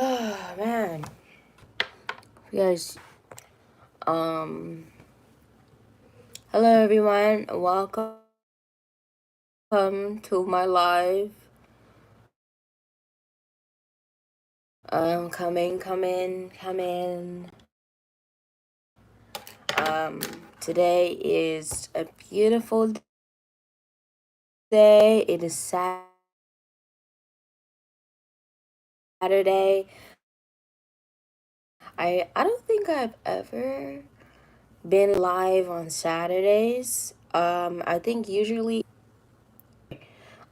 Oh man, you guys. Hello everyone. Welcome to my live. Come in, come in, come in. Today is a beautiful day. It is Saturday. I don't think I've ever been live on Saturdays. I think usually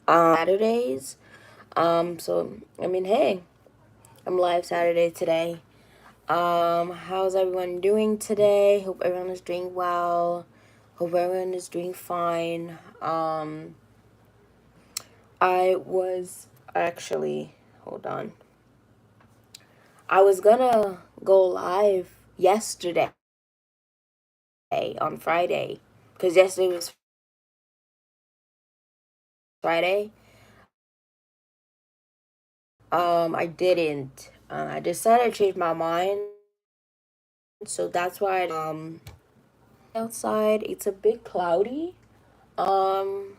Saturdays. So I mean, hey, I'm live Saturday today. How's everyone doing today? Hope everyone is doing well. Hope everyone is doing fine. I was actually, hold on. I was gonna go live yesterday on Friday because yesterday was Friday. I didn't. I decided to change my mind, so that's why. Outside it's a bit cloudy. Um,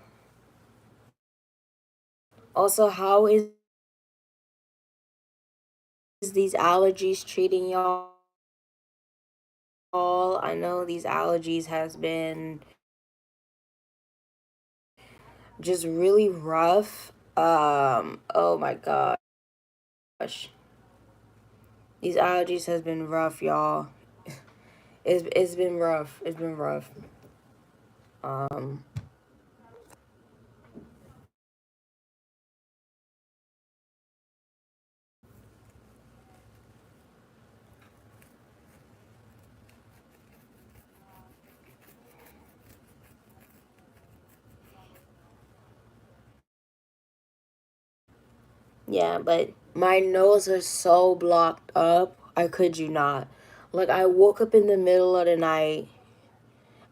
Also, how is these allergies treating y'all? I know these allergies has been just really rough. Oh my gosh. These allergies has been rough, y'all. It's been rough. It's been rough. Um yeah, but my nose is so blocked up. I could you not. Like I woke up in the middle of the night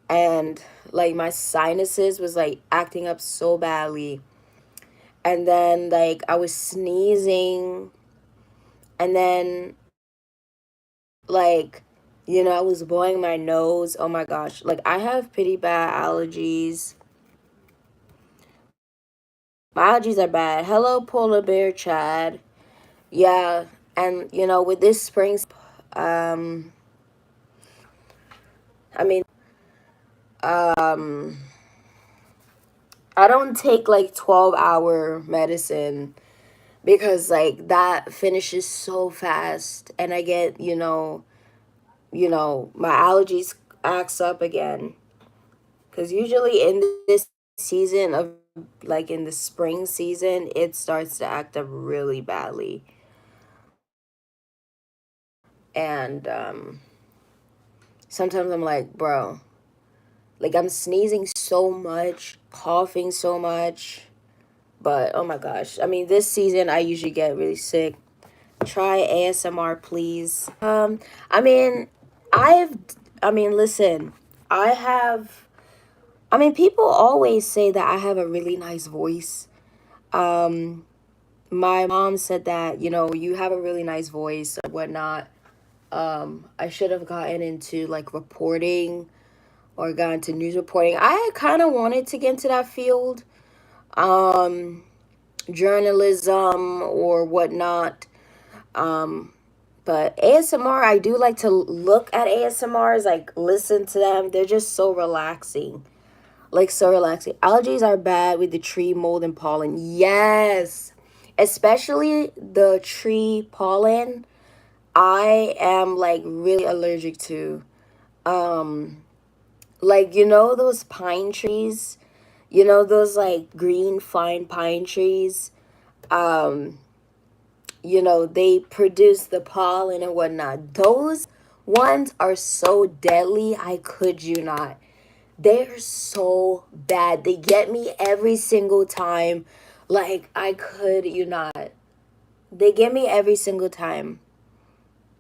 and like my sinuses was like acting up so badly. And then like I was sneezing and then like I was blowing my nose. Oh my gosh, like I have pretty bad allergies. My allergies are bad. Hello polar bear Chad. Yeah, and with this spring, um I mean, um I don't take like 12-hour medicine because like that finishes so fast and I get my allergies acts up again. Because usually in this season of, like in the spring season, it starts to act up really badly. And sometimes I'm like, bro, like I'm sneezing so much, coughing so much. But oh my gosh. I mean, this season I usually get really sick. Try ASMR, please. I mean, I've, I mean, listen, I have, I mean, people always say that I have a really nice voice. Um, my mom said that, you have a really nice voice or whatnot. I should have gotten into like reporting or gotten to news reporting. I kind of wanted to get into that field, um, journalism or whatnot. Um, but ASMR, I do like to look at ASMRs, like listen to them. They're just so relaxing. Like so relaxing. Allergies are bad with the tree mold and pollen. Yes. Especially the tree pollen. I am like really allergic to. Um like those pine trees? Those like green fine pine trees? Um they produce the pollen and whatnot. Those ones are so deadly, I could you not. They're so bad. They get me every single time. Like, I could you not. They get me every single time.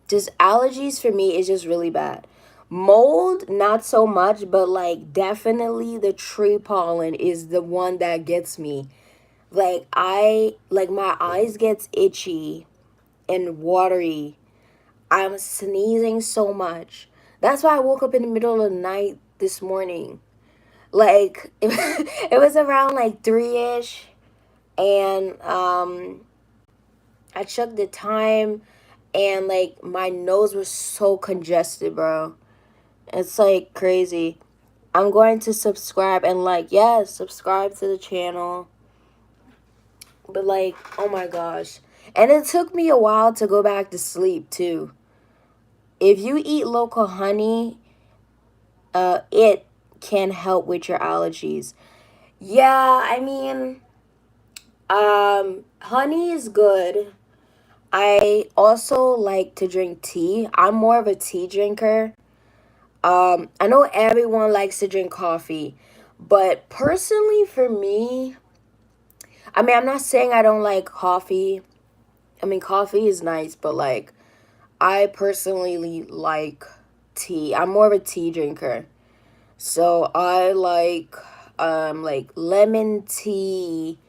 Just allergies for me is just really bad. Mold, not so much, but like definitely the tree pollen is the one that gets me. Like my eyes gets itchy and watery. I'm sneezing so much. That's why I woke up in the middle of the night this morning. Like it was around like 3-ish, and I checked the time, and like my nose was so congested, bro. It's like crazy. I'm going to subscribe and like, yes, subscribe to the channel. But like, oh my gosh. And it took me a while to go back to sleep too. If you eat local honey, it can help with your allergies. Yeah, I mean, honey is good. I also like to drink tea. I'm more of a tea drinker. I know everyone likes to drink coffee, but personally for me, I mean, I'm not saying I don't like coffee. I mean, coffee is nice, but like, I personally like tea. I'm more of a tea drinker. So I like lemon tea,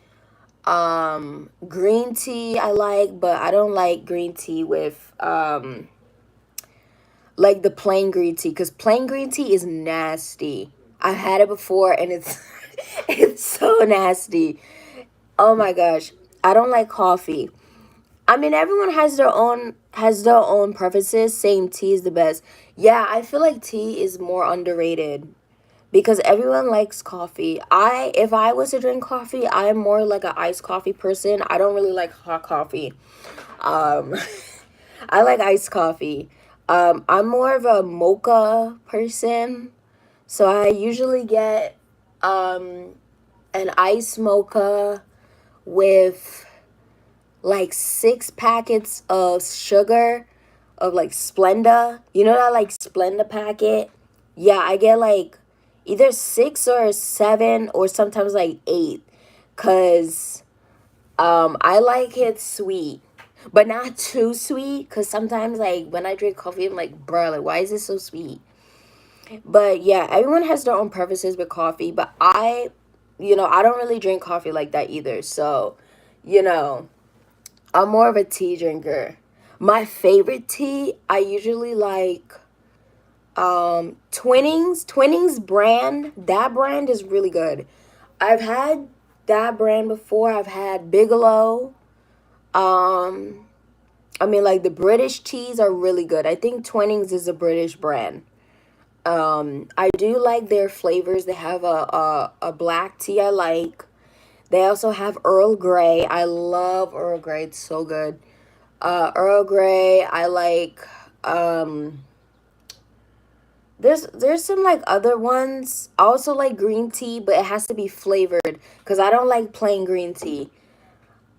green tea I like, but I don't like green tea with like the plain green tea, because plain green tea is nasty. I've had it before and it's it's so nasty. Oh my gosh. I don't like coffee. I mean, everyone has their own preferences. Saying tea is the best. Yeah, I feel like tea is more underrated because everyone likes coffee. If I was to drink coffee, I'm more like an iced coffee person. I don't really like hot coffee. Um, I like iced coffee. I'm more of a mocha person, so I usually get an iced mocha with like 6 packets of sugar, of like Splenda. You know that like Splenda packet? Yeah, I get like either 6 or 7 or sometimes like 8, cuz I like it sweet, but not too sweet, cuz sometimes like when I drink coffee I'm like, "Bruh, like why is it so sweet?" But yeah, everyone has their own preferences with coffee, but I don't really drink coffee like that either. So, you know, I'm more of a tea drinker. My favorite tea, I usually like Twinings brand. That brand is really good. I've had that brand before. I've had Bigelow. Um I mean, like the British teas are really good. I think Twinings is a British brand. I do like their flavors. They have a black tea I like. They also have Earl Grey. I love Earl Grey. It's so good. Earl Grey. I like. Um, there's some like other ones. I also like green tea, but it has to be flavored because I don't like plain green tea.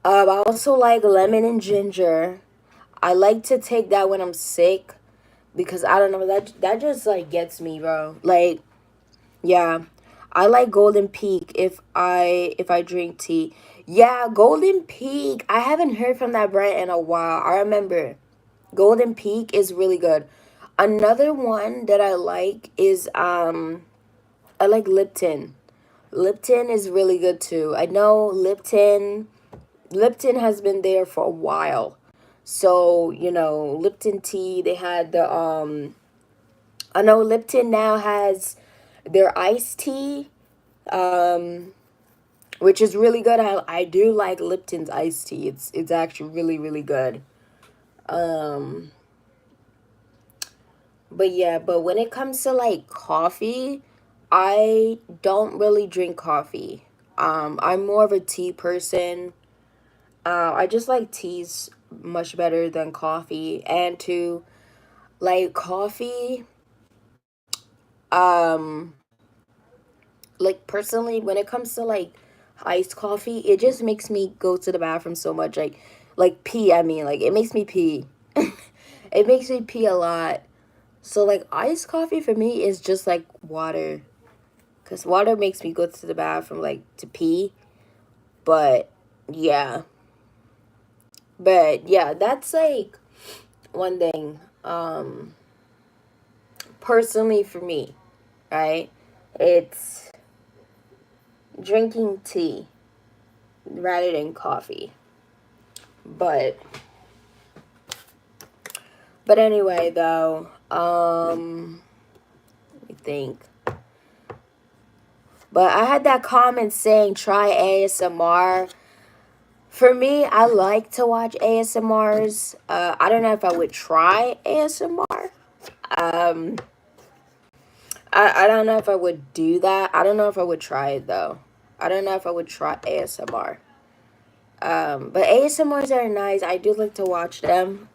I also like lemon and ginger. I like to take that when I'm sick because I don't know, that just like gets me, bro. Like, yeah. I like Golden Peak if I drink tea. Yeah, Golden Peak. I haven't heard from that brand in a while. I remember Golden Peak is really good. Another one that I like is I like Lipton. Lipton is really good too. I know Lipton has been there for a while. So, Lipton tea, they had the I know Lipton now has their iced tea, um, which is really good. I do like Lipton's iced tea. It's actually really, really good. Um, but yeah, but when it comes to like coffee, I don't really drink coffee. I'm more of a tea person. I just like teas much better than coffee. And to like coffee, um, like personally, when it comes to like iced coffee, it just makes me go to the bathroom so much. Like pee. I mean, like it makes me pee. It makes me pee a lot. So like iced coffee for me is just like water, cause water makes me go to the bathroom like to pee. But yeah, that's like one thing. Personally for me, right? It's drinking tea rather than coffee. But But anyway, though, let me think. But I had that comment saying try ASMR. For me, I like to watch ASMRs. I don't know if I would try ASMR. Um, I don't know if I would do that. I don't know if I would try it though. I don't know if I would try ASMR. But ASMRs are nice. I do like to watch them.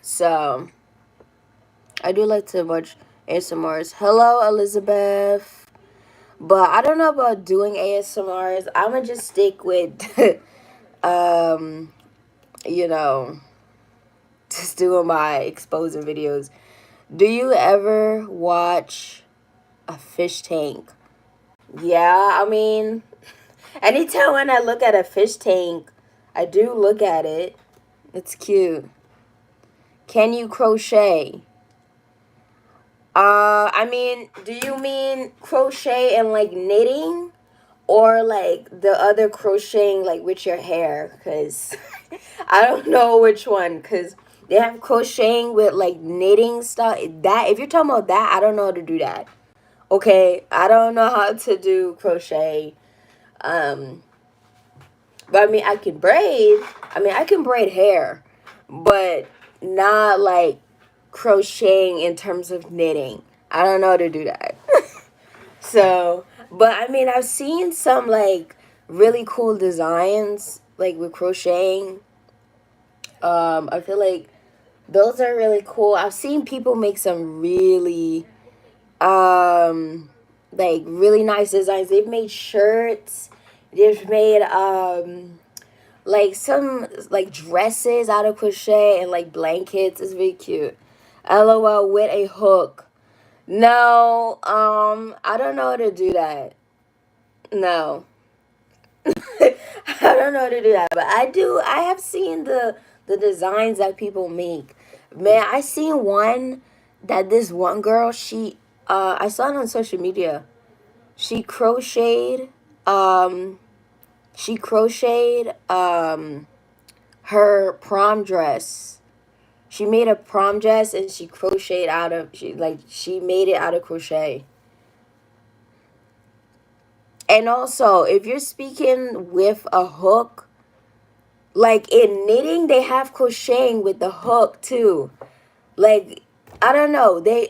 So I do like to watch ASMRs. Hello, Elizabeth. But I don't know about doing ASMRs. I'm gonna just stick with, you know, just doing my exposing videos. Do you ever watch a fish tank? Yeah, I mean, anytime when I look at a fish tank, I do look at it. It's cute. Can you crochet? I mean, do you mean crochet and like knitting? Or like the other crocheting like with your hair? Because I don't know which one. Because they have crocheting with like knitting stuff. That, if you're talking about that, I don't know how to do that. Okay, I don't know how to do crochet. Um, but I mean, I can braid. I mean, I can braid hair, but not like crocheting in terms of knitting. I don't know how to do that. So, but I mean, I've seen some like really cool designs like with crocheting. I feel like those are really cool. I've seen people make some really like really nice designs. They've made shirts. They've made like some like dresses out of crochet and like blankets. It's really cute. LOL with a hook. No, I don't know how to do that. No. I don't know how to do that, but I have seen the designs that people make. Man, I seen one that this one girl, I saw it on social media. She crocheted um she crocheted her prom dress. She made a prom dress and she crocheted she made it out of crochet. And also, if you're speaking with a hook, like in knitting, they have crocheting with the hook too. Like, I don't know. They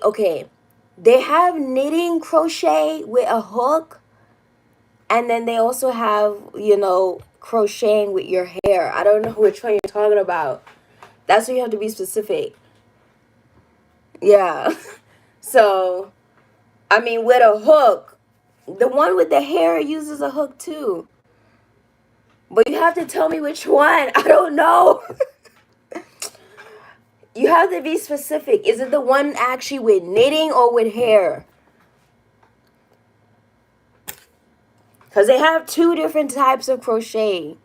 have knitting crochet with a hook, and then they also have, crocheting with your hair. I don't know which one you're talking about. That's where you have to be specific. Yeah. So, I mean, with a hook, the one with the hair uses a hook too. But you have to tell me which one. I don't know. You have to be specific. Is it the one actually with knitting or with hair? Because they have two different types of crochet.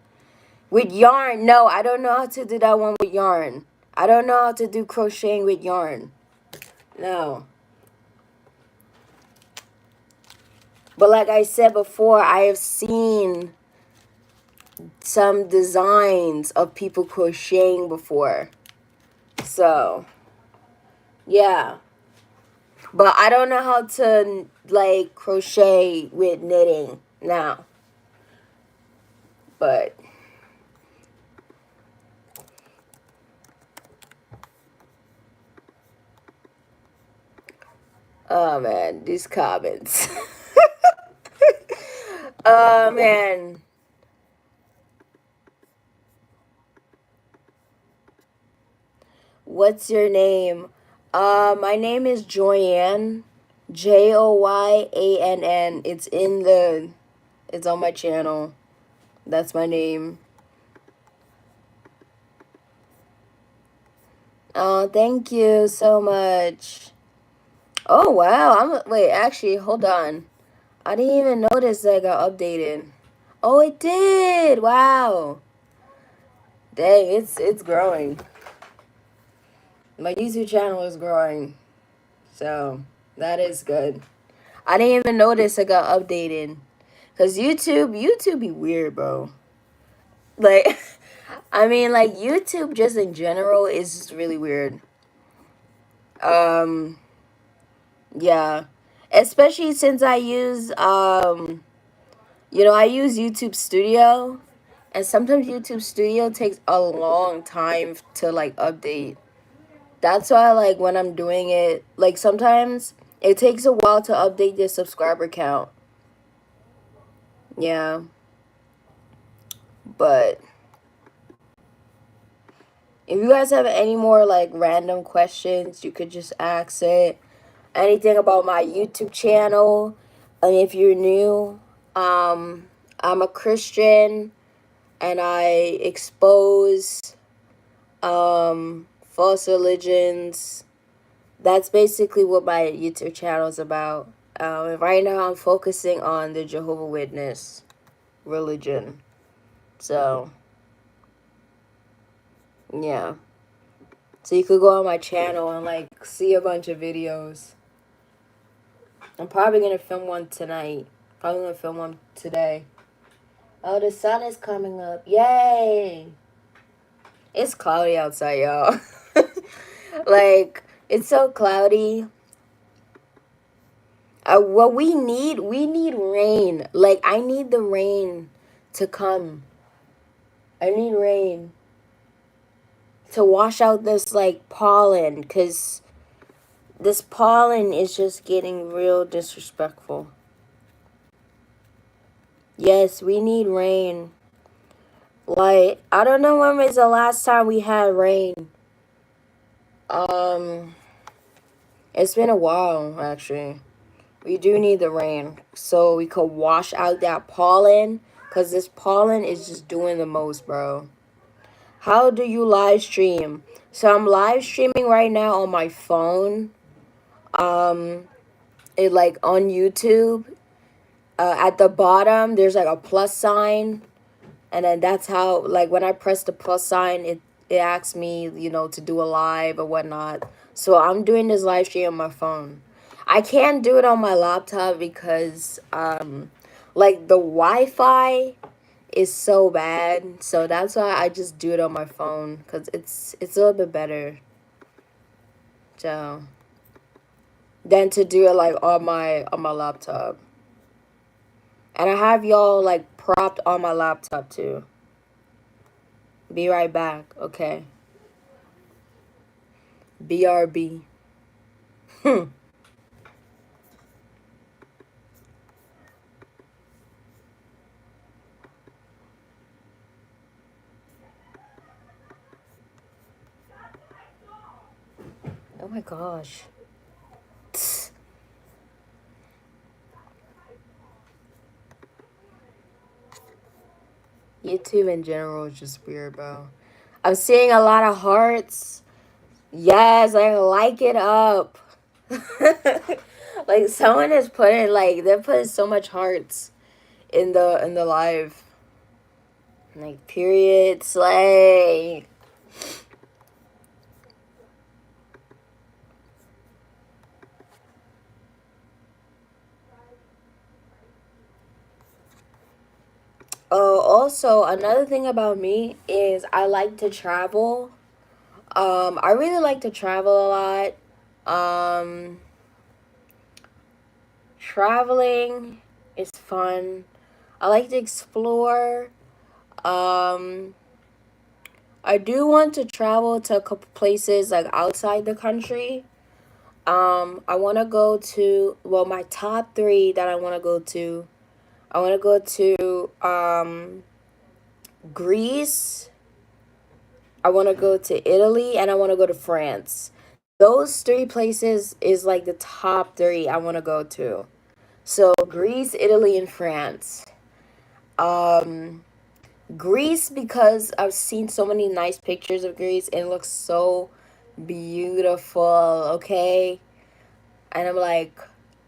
With yarn, no, I don't know how to do that one with yarn. I don't know how to do crocheting with yarn. No. But like I said before, I have seen some designs of people crocheting before. So, yeah. But I don't know how to, like, crochet with knitting now. But, oh, man, these comments. Oh, man. What's your name? My name is Joyann. Joyann. It's on my channel. That's my name. Oh, thank you so much. Oh, wow. Wait, actually, hold on. I didn't even notice that I got updated. Oh, it did. Wow. Dang, it's growing. My YouTube channel is growing. So, that is good. I didn't even notice it got updated. Cause YouTube be weird, bro. Like, I mean, like YouTube just in general is really weird. Um, yeah, especially since I use I use YouTube Studio, and sometimes YouTube Studio takes a long time to like update. That's why like when I'm doing it, like sometimes it takes a while to update the subscriber count. Yeah, but if you guys have any more like random questions, you could just ask it. Anything about my YouTube channel, and if you're new, I'm a Christian and I expose false religions. That's basically what my YouTube channel is about. And right now I'm focusing on the Jehovah Witness religion. So, yeah. So you could go on my channel and like see a bunch of videos. I'm probably gonna film one tonight. Probably gonna film one today. Oh, the sun is coming up. Yay! It's cloudy outside, y'all. Like, it's so cloudy. What we need rain. Like, I need the rain to come. I need rain to wash out this, like, pollen. Because this pollen is just getting real disrespectful. Yes, we need rain. Like, I don't know when was the last time we had rain. Um, it's been a while, actually. We do need the rain so we could wash out that pollen, because this pollen is just doing the most, bro. How do you live stream? So I'm live streaming right now on my phone. It like on YouTube. At the bottom, there's like a plus sign, and then that's how like when I press the plus sign, it asks me to do a live or whatnot. So I'm doing this live stream on my phone. I can't do it on my laptop because like the Wi-Fi is so bad. So that's why I just do it on my phone, because it's a little bit better. So than to do it like on my laptop. And I have y'all like propped on my laptop too. Be right back, okay? BRB. Oh my gosh. YouTube in general is just weird, bro. I'm seeing a lot of hearts. Yes, I like it up. Like someone is putting like they're putting so much hearts in the live. Like period slay. Oh, also another thing about me is I like to travel. I really like to travel a lot. Um, Traveling is fun. I like to explore. Um, I do want to travel to a couple places like outside the country. I want to go to, well, my top three that I want to go to. I want to go to Greece. I want to go to Italy, and I want to go to France. Those three places is like the top three I want to go to. So Greece, Italy, and France. Um, Greece, because I've seen so many nice pictures of Greece and it looks so beautiful, okay? And I'm like,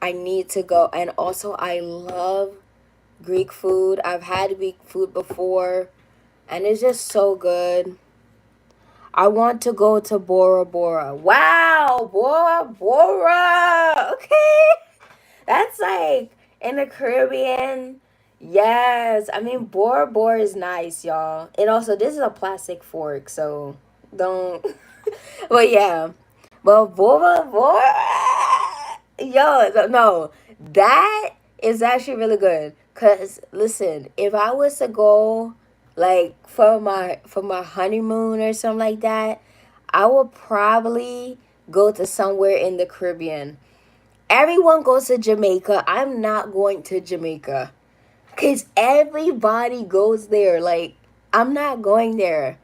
I need to go. And also, I love Greek food. I've had Greek food before, and it's just so good. I want to go to Bora Bora. Wow, Bora Bora. Okay. That's like in the Caribbean. Yes, I mean Bora Bora is nice, y'all. And also this is a plastic fork, so don't. But yeah, but Bora Bora, yo, no, that is actually really good. Cause listen, if I was to go like for my honeymoon or something like that, I would probably go to somewhere in the Caribbean. Everyone goes to Jamaica. I'm not going to Jamaica. Cause everybody goes there. Like, I'm not going there.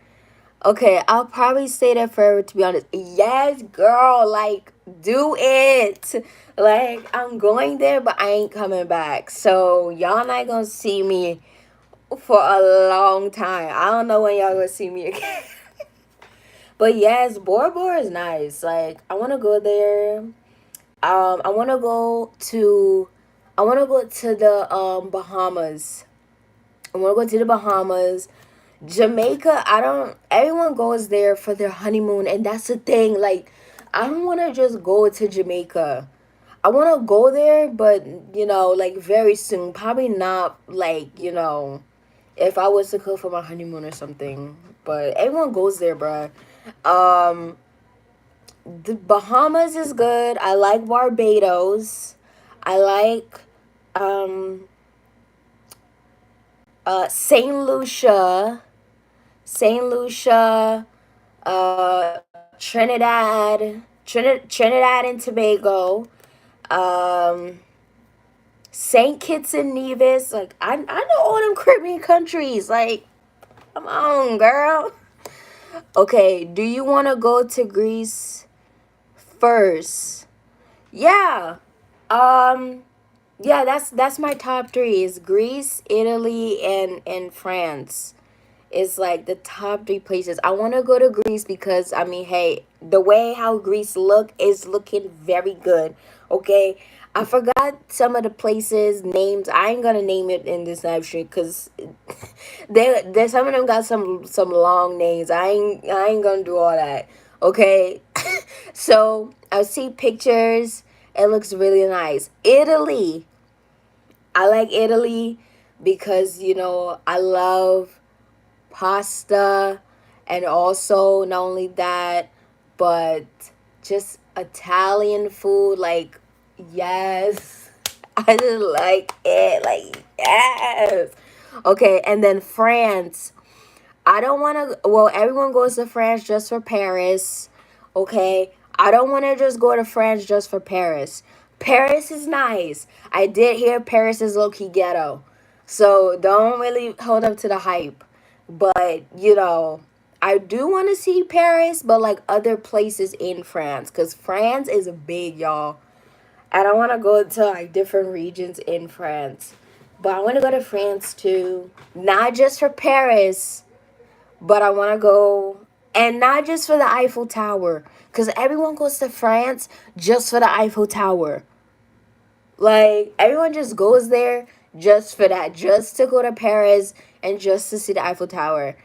Okay, I'll probably stay there forever, to be honest. Yes, girl, like, do it. Like, I'm going there, but I ain't coming back. So y'all not gonna see me for a long time. I don't know when y'all gonna see me again. But yes, Bora Bora is nice. Like, I wanna go there. I wanna go to the Bahamas. I want to go to the Bahamas. Jamaica, I don't, everyone goes there for their honeymoon, and that's the thing. Like, I don't want to just go to Jamaica. I want to go there, but, like very soon. Probably not, like, if I was to go for my honeymoon or something. But everyone goes there, bruh. Um, the Bahamas is good. I like Barbados. I like, um, St. Lucia. St. Lucia, Trinidad and Tobago, um, Saint Kitts and Nevis. Like, I know all them Caribbean countries. Like, come on, girl. Okay, do you want to go to Greece first? Yeah. Um. Yeah, that's my top three. Is Greece, Italy, and France. Is like the top three places. I want to go to Greece because I mean, hey, the way how Greece look is looking very good. Okay, I forgot some of the places names. I ain't gonna name it in this live stream because they some of them got some long names. I ain't gonna do all that. Okay, so I see pictures. It looks really nice. Italy. I like Italy because I love pasta, and also not only that, but just Italian food. Like, yes, I just like it. Like, yes. Okay, and then France. I don't want to, well, everyone goes to France just for Paris. Okay, I don't want to just go to France just for Paris. Paris is nice. I did hear Paris is low-key ghetto, so don't really hold up to the hype. But I do want to see Paris, but like other places in France, because France is big, y'all. And I want to go to like different regions in France. But I want to go to France too, not just for Paris, but I want to go, and not just for the Eiffel Tower, because everyone goes to France just for the Eiffel Tower. Like, everyone just goes there just for that, just to go to Paris and just to see the Eiffel Tower.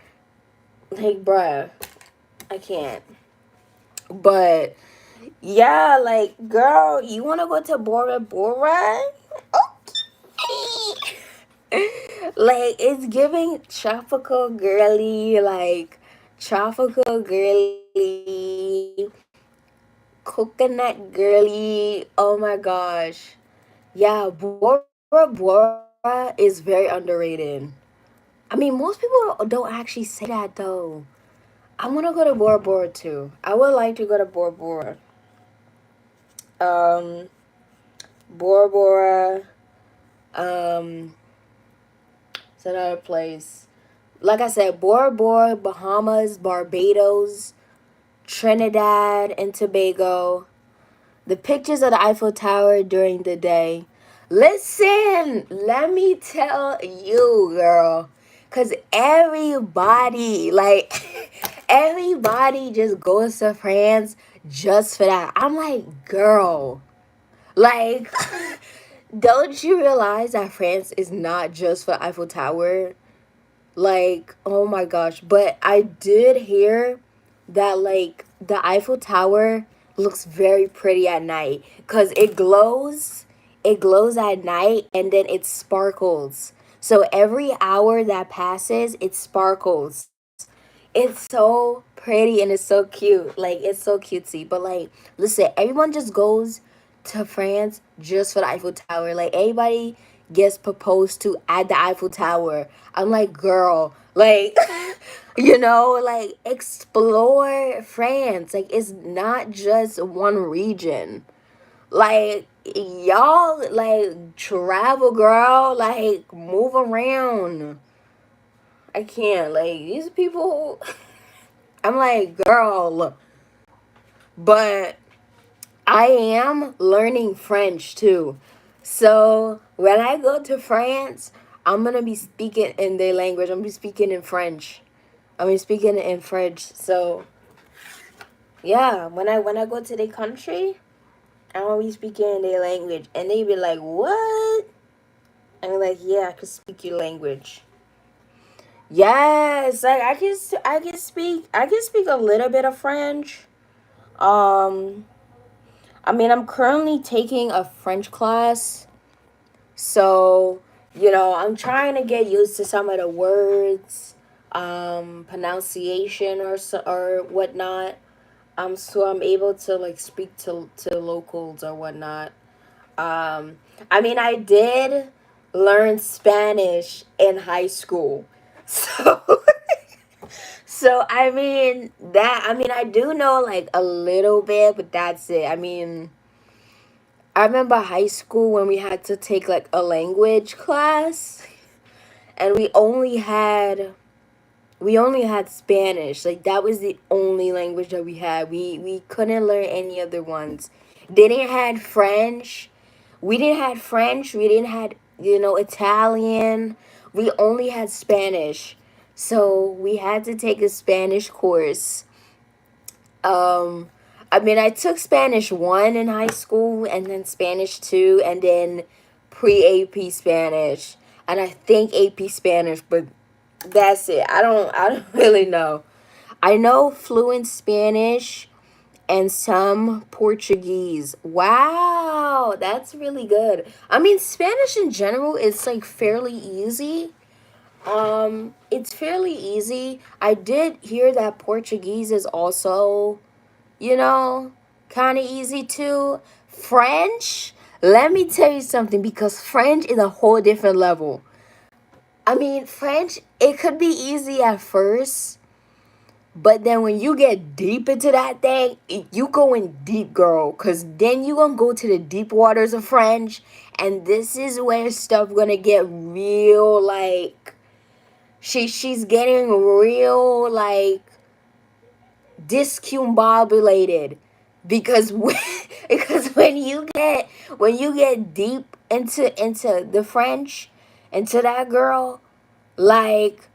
Like, bruh, I can't. But yeah, like, girl, you want to go to Bora Bora? Okay. Like, it's giving tropical girly, like tropical girly, coconut girly. Oh my gosh. Yeah, Bora Bora is very underrated. I mean, most people don't actually say that though. I want to go to Bora Bora too. I would like to go to Bora Bora. Um, Bora Bora. Um, it's another place. Like I said, Bora Bora, Bahamas, Barbados, Trinidad and Tobago. The pictures of the Eiffel Tower during the day. Listen, let me tell you, girl. Because everybody, like, everybody just goes to France just for that. I'm like, girl, like, don't you realize that France is not just for Eiffel Tower? Like, oh my gosh. But I did hear that, like, the Eiffel Tower looks very pretty at night because it glows. It glows at night and then it sparkles. So every hour that passes, it sparkles. It's so pretty and it's so cute. Like, it's so cutesy. But like, listen, everyone just goes to France just for the Eiffel Tower. Like, everybody gets proposed to at the Eiffel Tower. I'm like, girl, like, like, explore France. Like, it's not just one region. Like, y'all, like, travel, girl. Like, move around. I can't. Like, these people. I'm like, girl. But I am learning French too. So when I go to France, I'm gonna be speaking in their language. I'm gonna be speaking in French. I'm gonna be speaking in French. So yeah, when I go to their country, I'm gonna be speaking in their language, and they be like, "What?" And I'm like, "Yeah, I can speak your language." Yes, like I can speak a little bit of French. Um, I mean, I'm currently taking a French class, so I'm trying to get used to some of the words, pronunciation or whatnot. So I'm able to like speak to locals or whatnot. I mean, I did learn Spanish in high school, so so I mean I do know like a little bit, but that's it. I mean. I remember high school when we had to take like a language class and we only had Spanish. Like that was the only language that we had. We couldn't learn any other ones. They didn't had French. We didn't had French. We didn't had, Italian. We only had Spanish. So we had to take a Spanish course. Um, I mean, I took Spanish 1 in high school, and then Spanish 2, and then pre AP Spanish, and I think AP Spanish, but that's it. I don't really know. I know fluent Spanish and some Portuguese. Wow, that's really good. I mean, Spanish in general is like fairly easy. It's fairly easy. I did hear that Portuguese is also you know, kind of easy too. French, let me tell you something because French is a whole different level. I mean, French, it could be easy at first, but then when you get deep into that thing, you going deep, girl, because then you going to go to the deep waters of French, and this is where stuff going to get real, like, she's getting real, like, discombobulated because because when you get deep into the French, into that girl, like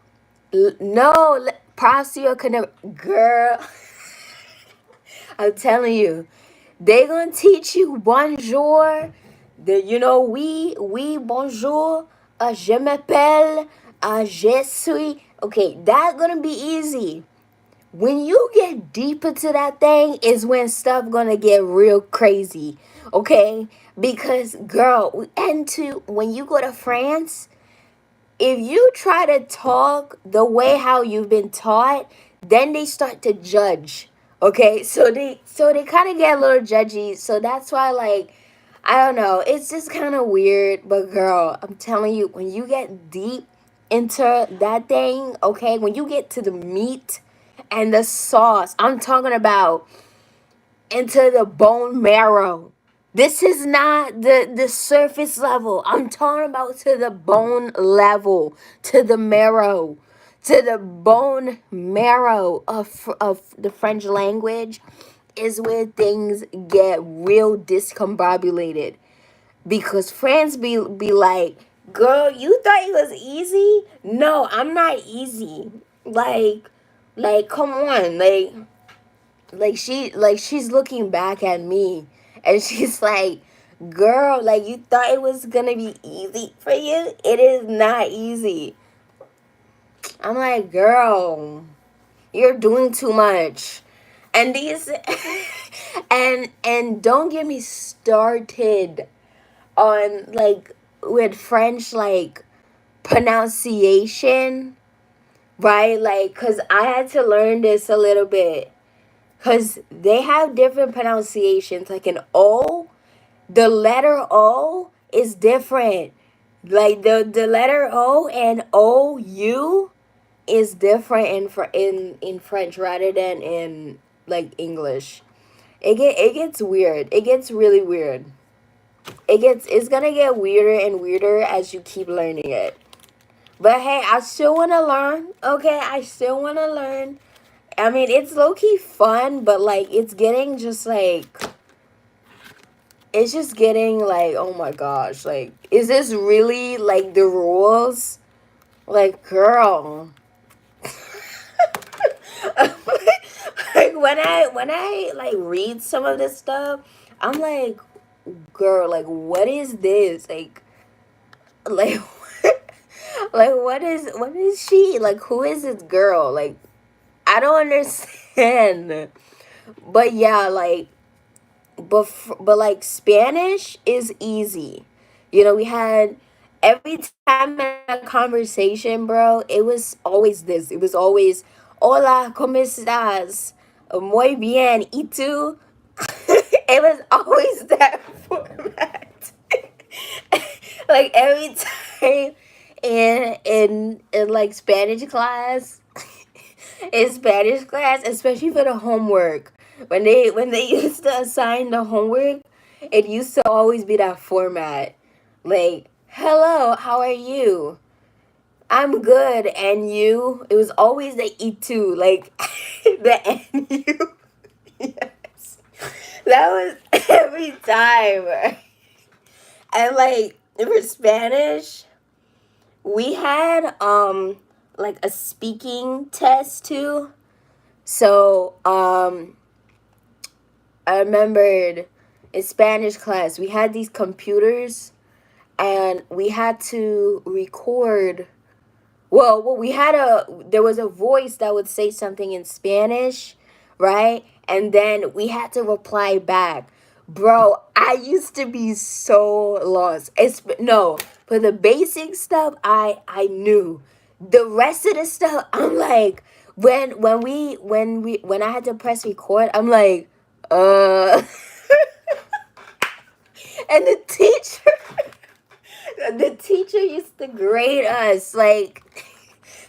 no Pasio can girl. I'm telling you, they gonna teach you bonjour, oui bonjour, je m'appelle, je suis, okay, that gonna be easy. When you get deep into that thing is when stuff gonna get real crazy, okay? Because girl, and to when you go to France, if you try to talk the way how you've been taught, then they start to judge. Okay, so they kind of get a little judgy. So that's why, like, I don't know, it's just kind of weird. But girl, I'm telling you, when you get deep into that thing, okay, when you get to the meat and the sauce, I'm talking about into the bone marrow. This is not the surface level. I'm talking about to the bone level, to the marrow, to the bone marrow of the French language is where things get real discombobulated. Because France be like, girl, you thought it was easy? No, I'm not easy. Like come on, she's looking back at me and she's like, girl, like you thought it was gonna be easy for you? It is not easy. I'm like, girl, you're doing too much. And these and don't get me started on like with French like pronunciation, right? Like, because I had to learn this a little bit. Because they have different pronunciations. Like an O, the letter O is different. Like the letter O and OU is different in French rather than in like English. It gets weird. It gets really weird. It's gonna get weirder and weirder as you keep learning it. But hey, I still wanna learn. Okay, I still wanna learn. I mean, it's low key fun, but like it's getting just like it's just getting like, oh my gosh, like is this really like the rules? Like, girl. Like when I like read some of this stuff, I'm like, girl, like what is this? Like like what is she? Like who is this girl? Like I don't understand. But yeah, like but like Spanish is easy. You know, we had every time in a conversation, bro, it was always this. It was always hola, ¿cómo estás? Muy bien, ¿y tú? It was always that format. Like every time in like Spanish class, in Spanish class, especially for the homework. When they used to assign the homework, it used to always be that format. Like, hello, how are you? I'm good, and you? It was always the E2, like the NU. Yes. That was every time. And like for Spanish, we had like a speaking test too. So I remembered in Spanish class we had these computers and we had to record. Well, we had there was a voice that would say something in Spanish, right? And then we had to reply back. Bro, I used to be so lost. It's no, for the basic stuff I knew. The rest of the stuff I'm like when I had to press record, I'm like, uh and the teacher used to grade us like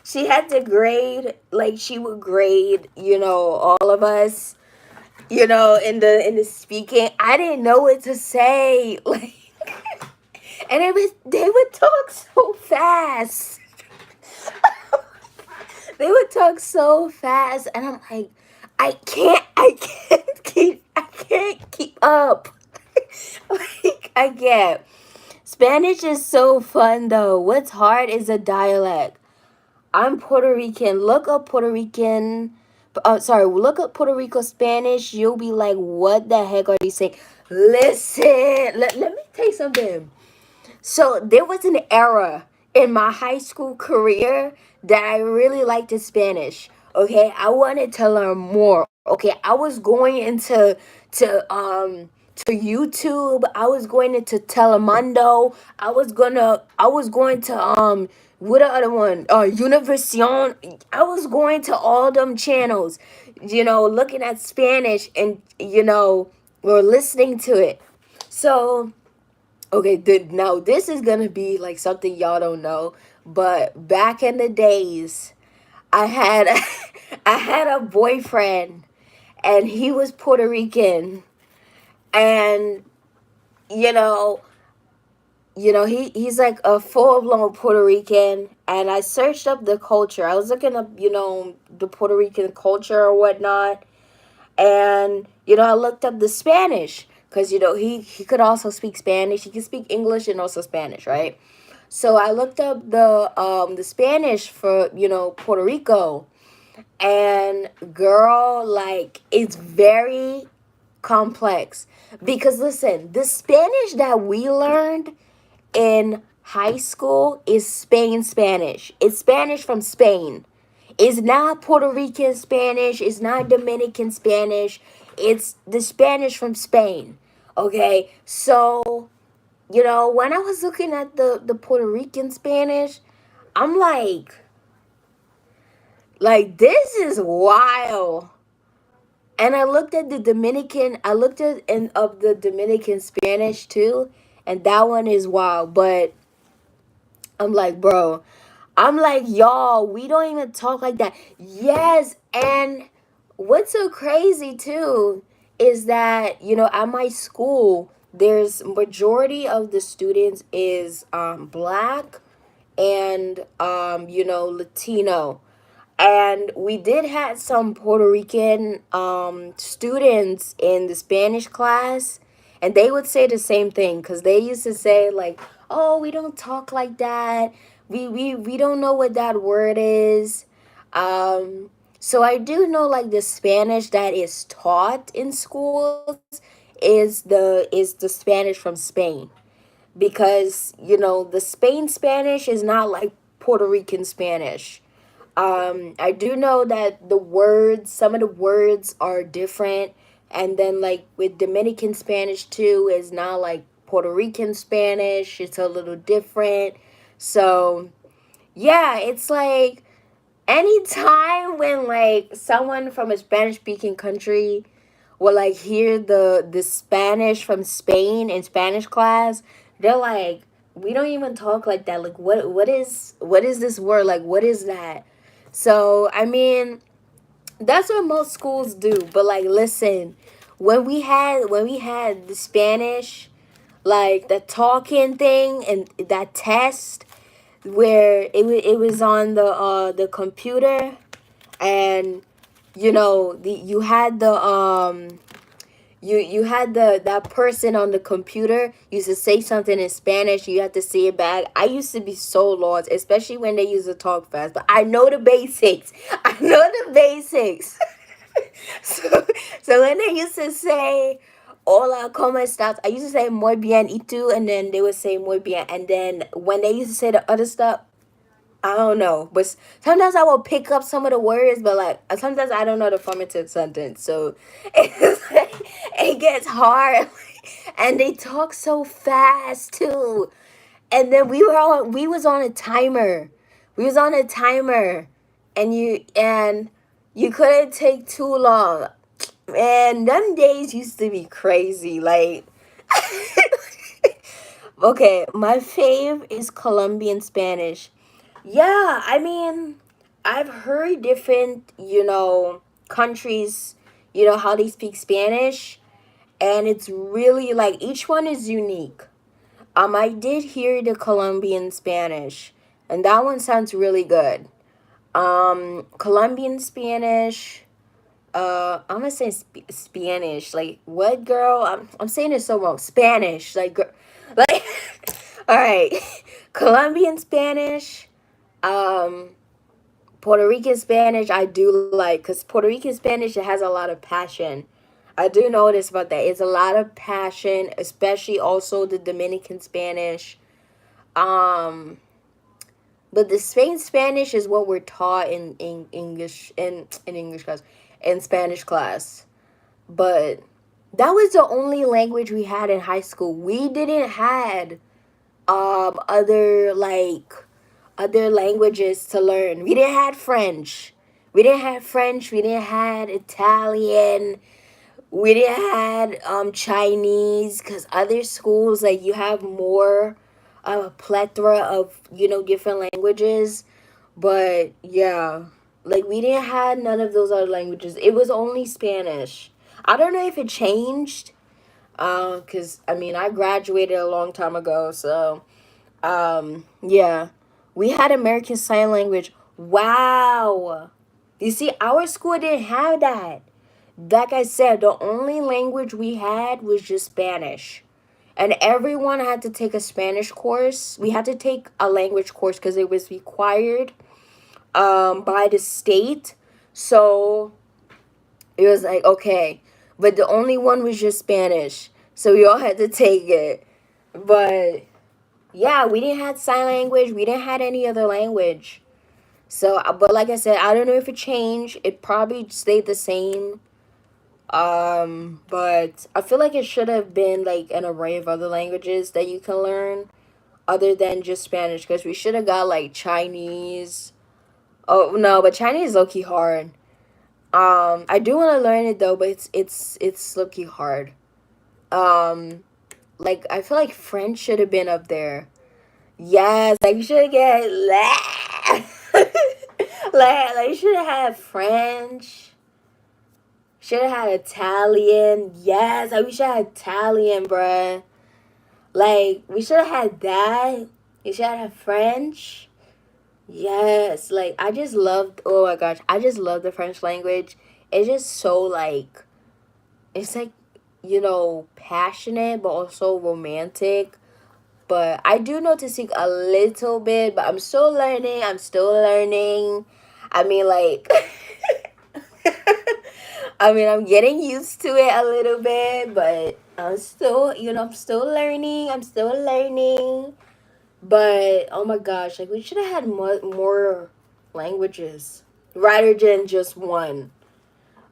she had to grade like she would grade all of us in the speaking. I didn't know what to say like and they would talk so fast. They would talk so fast and I'm like I can't keep up. Like I can't. Spanish is so fun though. What's hard is a dialect. I'm Puerto Rican. Look up Puerto Rican. Sorry, look up Puerto Rico Spanish. You'll be like, what the heck are they saying? Listen, let me tell you something. So there was an era in my high school career that I really liked the Spanish. Okay, I wanted to learn more. Okay, I was going into to YouTube. I was going into Telemundo. I was going to what the other one? Univision. I was going to all them channels, looking at Spanish and or listening to it. So okay, now this is gonna be like something y'all don't know, but back in the days, I had I had a boyfriend, and he was Puerto Rican, and you know, he's like a full blown Puerto Rican, and I searched up the culture. I was looking up, the Puerto Rican culture or whatnot, and I looked up the Spanish because he could also speak Spanish. He could speak English and also Spanish, right? So I looked up the Spanish for Puerto Rico, and girl, like it's very complex because listen, the Spanish that we learned in high school is Spain Spanish. It's Spanish from Spain. It's not Puerto Rican Spanish. It's not Dominican Spanish. It's the Spanish from Spain. Okay? So, when I was looking at the Puerto Rican Spanish, I'm like this is wild. And I looked at the Dominican, I looked at in of the Dominican Spanish too, and that one is wild. But I'm like, bro, I'm like, y'all, we don't even talk like that. Yes, and what's so crazy too is that, at my school, there's majority of the students is black and Latino. And we did have some Puerto Rican students in the Spanish class, and they would say the same thing because they used to say like, "Oh, we don't talk like that. We don't know what that word is." So I do know like the Spanish that is taught in schools is the Spanish from Spain, because the Spain Spanish is not like Puerto Rican Spanish. I do know that some of the words are different, and then like with Dominican Spanish too, is not like Puerto Rican Spanish. It's a little different. So yeah, it's like anytime when like someone from a Spanish speaking country will like hear the Spanish from Spain in Spanish class, they're like, we don't even talk like that. Like what is this word? Like what is that? So I mean, that's what most schools do. But like listen, when we had the Spanish, like the talking thing and that test where it was on the computer, and you had that person on the computer used to say something in Spanish. You had to say it back. I used to be so lost, especially when they used to talk fast. But I know the basics. I know the basics. so when they used to say "Hola, cómo estás?" I used to say "Muy bien, y tú?" And then they would say "Muy bien." And then when they used to say the other stuff, I don't know, but sometimes I will pick up some of the words, but like sometimes I don't know the formative sentence, so it's like, it gets hard, and they talk so fast too. And then we was on a timer, and you couldn't take too long, and them days used to be crazy. Like, okay, my fave is Colombian Spanish. Yeah, I mean, I've heard different, countries, how they speak Spanish, and it's really like each one is unique. I did hear the Colombian Spanish, and that one sounds really good. Colombian Spanish, I'm gonna say Spanish. Like, what, girl? I'm saying it so wrong. Spanish, like, like, all right, Colombian Spanish. Um, Puerto Rican Spanish I do like, because Puerto Rican Spanish, it has a lot of passion. I do notice about that. It's a lot of passion, especially also the Dominican Spanish. Um, but the Spain Spanish is what we're taught in English in English class, in Spanish class. But that was the only language we had in high school. We didn't had other languages to learn. We didn't had French. We didn't had Italian. We didn't had Chinese, because other schools like you have more a plethora of different languages. But yeah, like we didn't had none of those other languages. It was only Spanish. I don't know if it changed, because I mean I graduated a long time ago, so yeah, we had American Sign Language. Wow. You see, our school didn't have that. Like I said, the only language we had was just Spanish. And everyone had to take a Spanish course. We had to take a language course because it was required by the state. So it was like, okay. But the only one was just Spanish. So we all had to take it. But yeah, we didn't have sign language. We didn't have any other language. So, but like I said, I don't know if it changed. It probably stayed the same. But I feel like it should have been like an array of other languages that you can learn. other than just Spanish, because we should have got like Chinese. Oh no, but Chinese is low-key hard. I do want to learn it though, but it's low-key hard. Um, like I feel like French should have been up there. Yes, like you should get like you should have had French. Should have had Italian. Yes, like we should have Italian, bruh. Like we should have had that. You should have had French. Yes, like I just loved. Oh my gosh, I just love the French language. It's just so like it's like passionate but also romantic. But I do know to speak a little bit, but I'm still learning. I'm still learning. I mean, like, I mean, I'm getting used to it a little bit, but I'm still, I'm still learning. I'm still learning. But oh my gosh, like we should have had more languages rather than just one.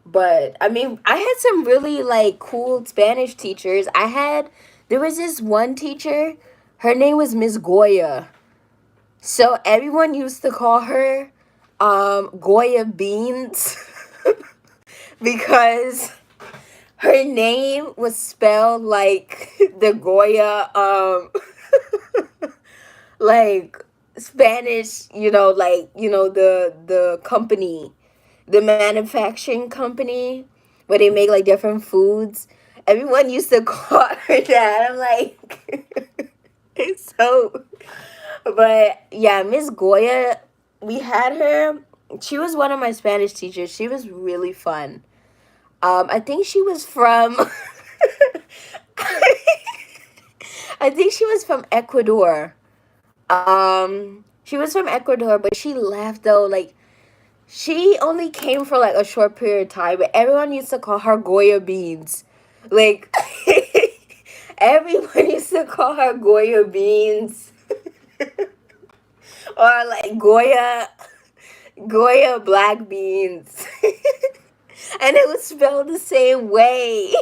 But I mean, I had some really like cool Spanish teachers. There was this one teacher, her name was Miss Goya. So everyone used to call her Goya Beans because her name was spelled like the Goya like Spanish, the company, the manufacturing company where they make like different foods. Everyone used to call her that. I'm like, it's so. But yeah, Miss Goya, we had her. She was one of my Spanish teachers. She was really fun. I think she was from. I think she was from Ecuador. She was from Ecuador, but she left though. Like she only came for like a short period of time, but everyone used to call her Goya Beans. Like everyone used to call her Goya Beans. Or like Goya black beans. And it was spelled the same way.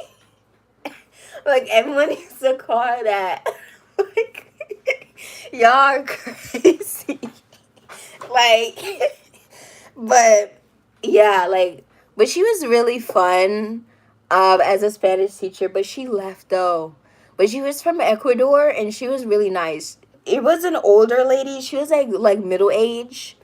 Like everyone used to call her that. Like y'all are crazy. Like but yeah, like but she was really fun as a Spanish teacher, but she left though. But she was from Ecuador and she was really nice. It was an older lady. She was like middle age,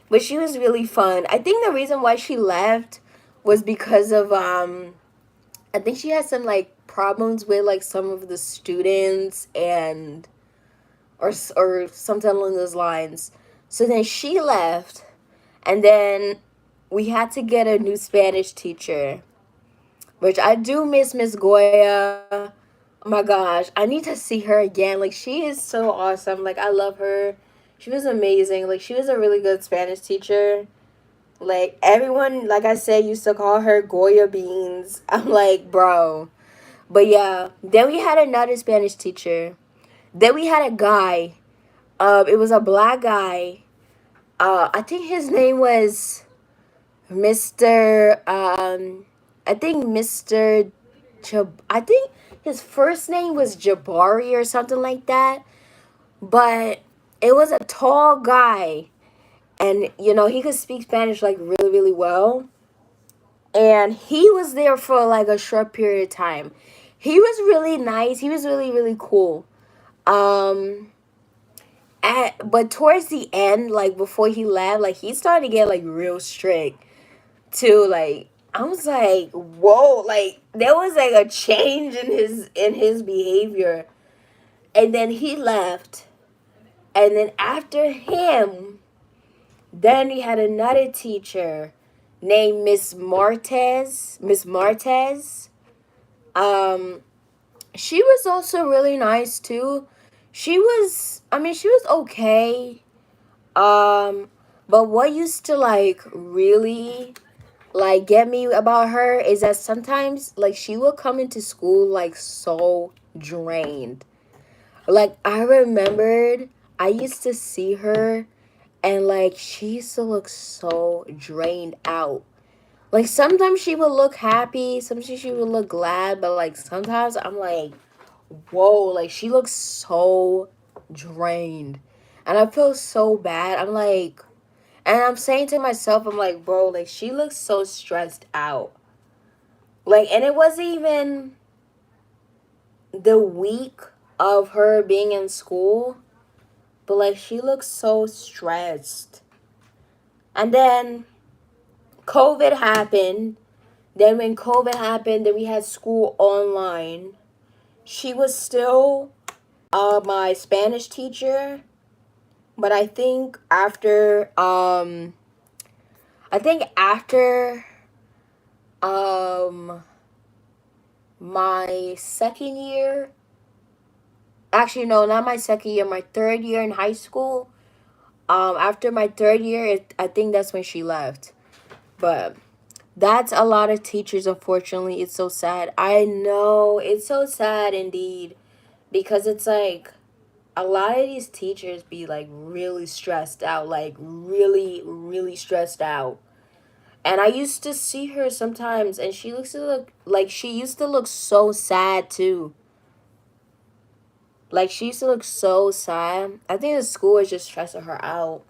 but she was really fun. I think the reason why she left was because of I think she had some like problems with like some of the students and or something along those lines. So then she left, and then we had to get a new Spanish teacher, which I do miss Miss Goya. Oh my gosh, I need to see her again. Like she is so awesome. Like I love her. She was amazing. Like she was a really good Spanish teacher. Like everyone, like I said, used to call her Goya Beans. I'm like, bro. But yeah, then we had another Spanish teacher. Then we had a guy. It was a black guy. I think his name was Mr. I think Mr. I think his first name was Jabari or something like that. But it was a tall guy, and he could speak Spanish like really really well. And he was there for like a short period of time. He was really nice. He was really really cool. Um, but towards the end, like before he left, like he started to get like real strict too. Like I was like, whoa! Like there was like a change in his behavior, and then he left. And then after him, then we had another teacher named Miss Martez. Miss Martez. Um, she was also really nice too. She was okay. Um, but what used to like really like get me about her is that sometimes like she would come into school like so drained. Like I remembered I used to see her and like she used to look so drained out. Like sometimes she would look happy, sometimes she would look glad, but like sometimes I'm like, whoa, like she looks so drained. And I feel so bad. I'm like, and I'm saying to myself, I'm like, bro, like, she looks so stressed out. Like, and it wasn't even the week of her being in school, but like, she looks so stressed. And then COVID happened. Then when COVID happened, then we had school online. She was still my Spanish teacher, but I think after um my second year, actually no, not my second year, my third year in high school. After my third year, I think that's when she left. But that's a lot of teachers, unfortunately. It's so sad. I know, it's so sad indeed, because it's like a lot of these teachers be like really stressed out, like really, really stressed out. And I used to see her sometimes, and she looks to look like she used to look so sad too. Like she used to look so sad. I think the school was just stressing her out.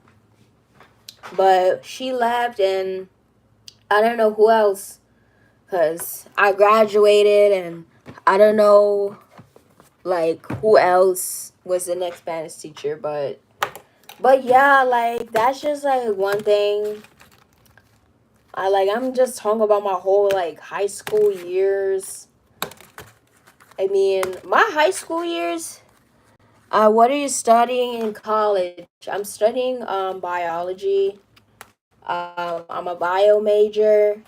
But she left, and I don't know who else, cause I graduated, and I don't know like who else was the next Spanish teacher, but yeah, like that's just like one thing. I'm just talking about my whole like high school years. I mean, my high school years. What are you studying in college? I'm studying biology. I'm a bio major.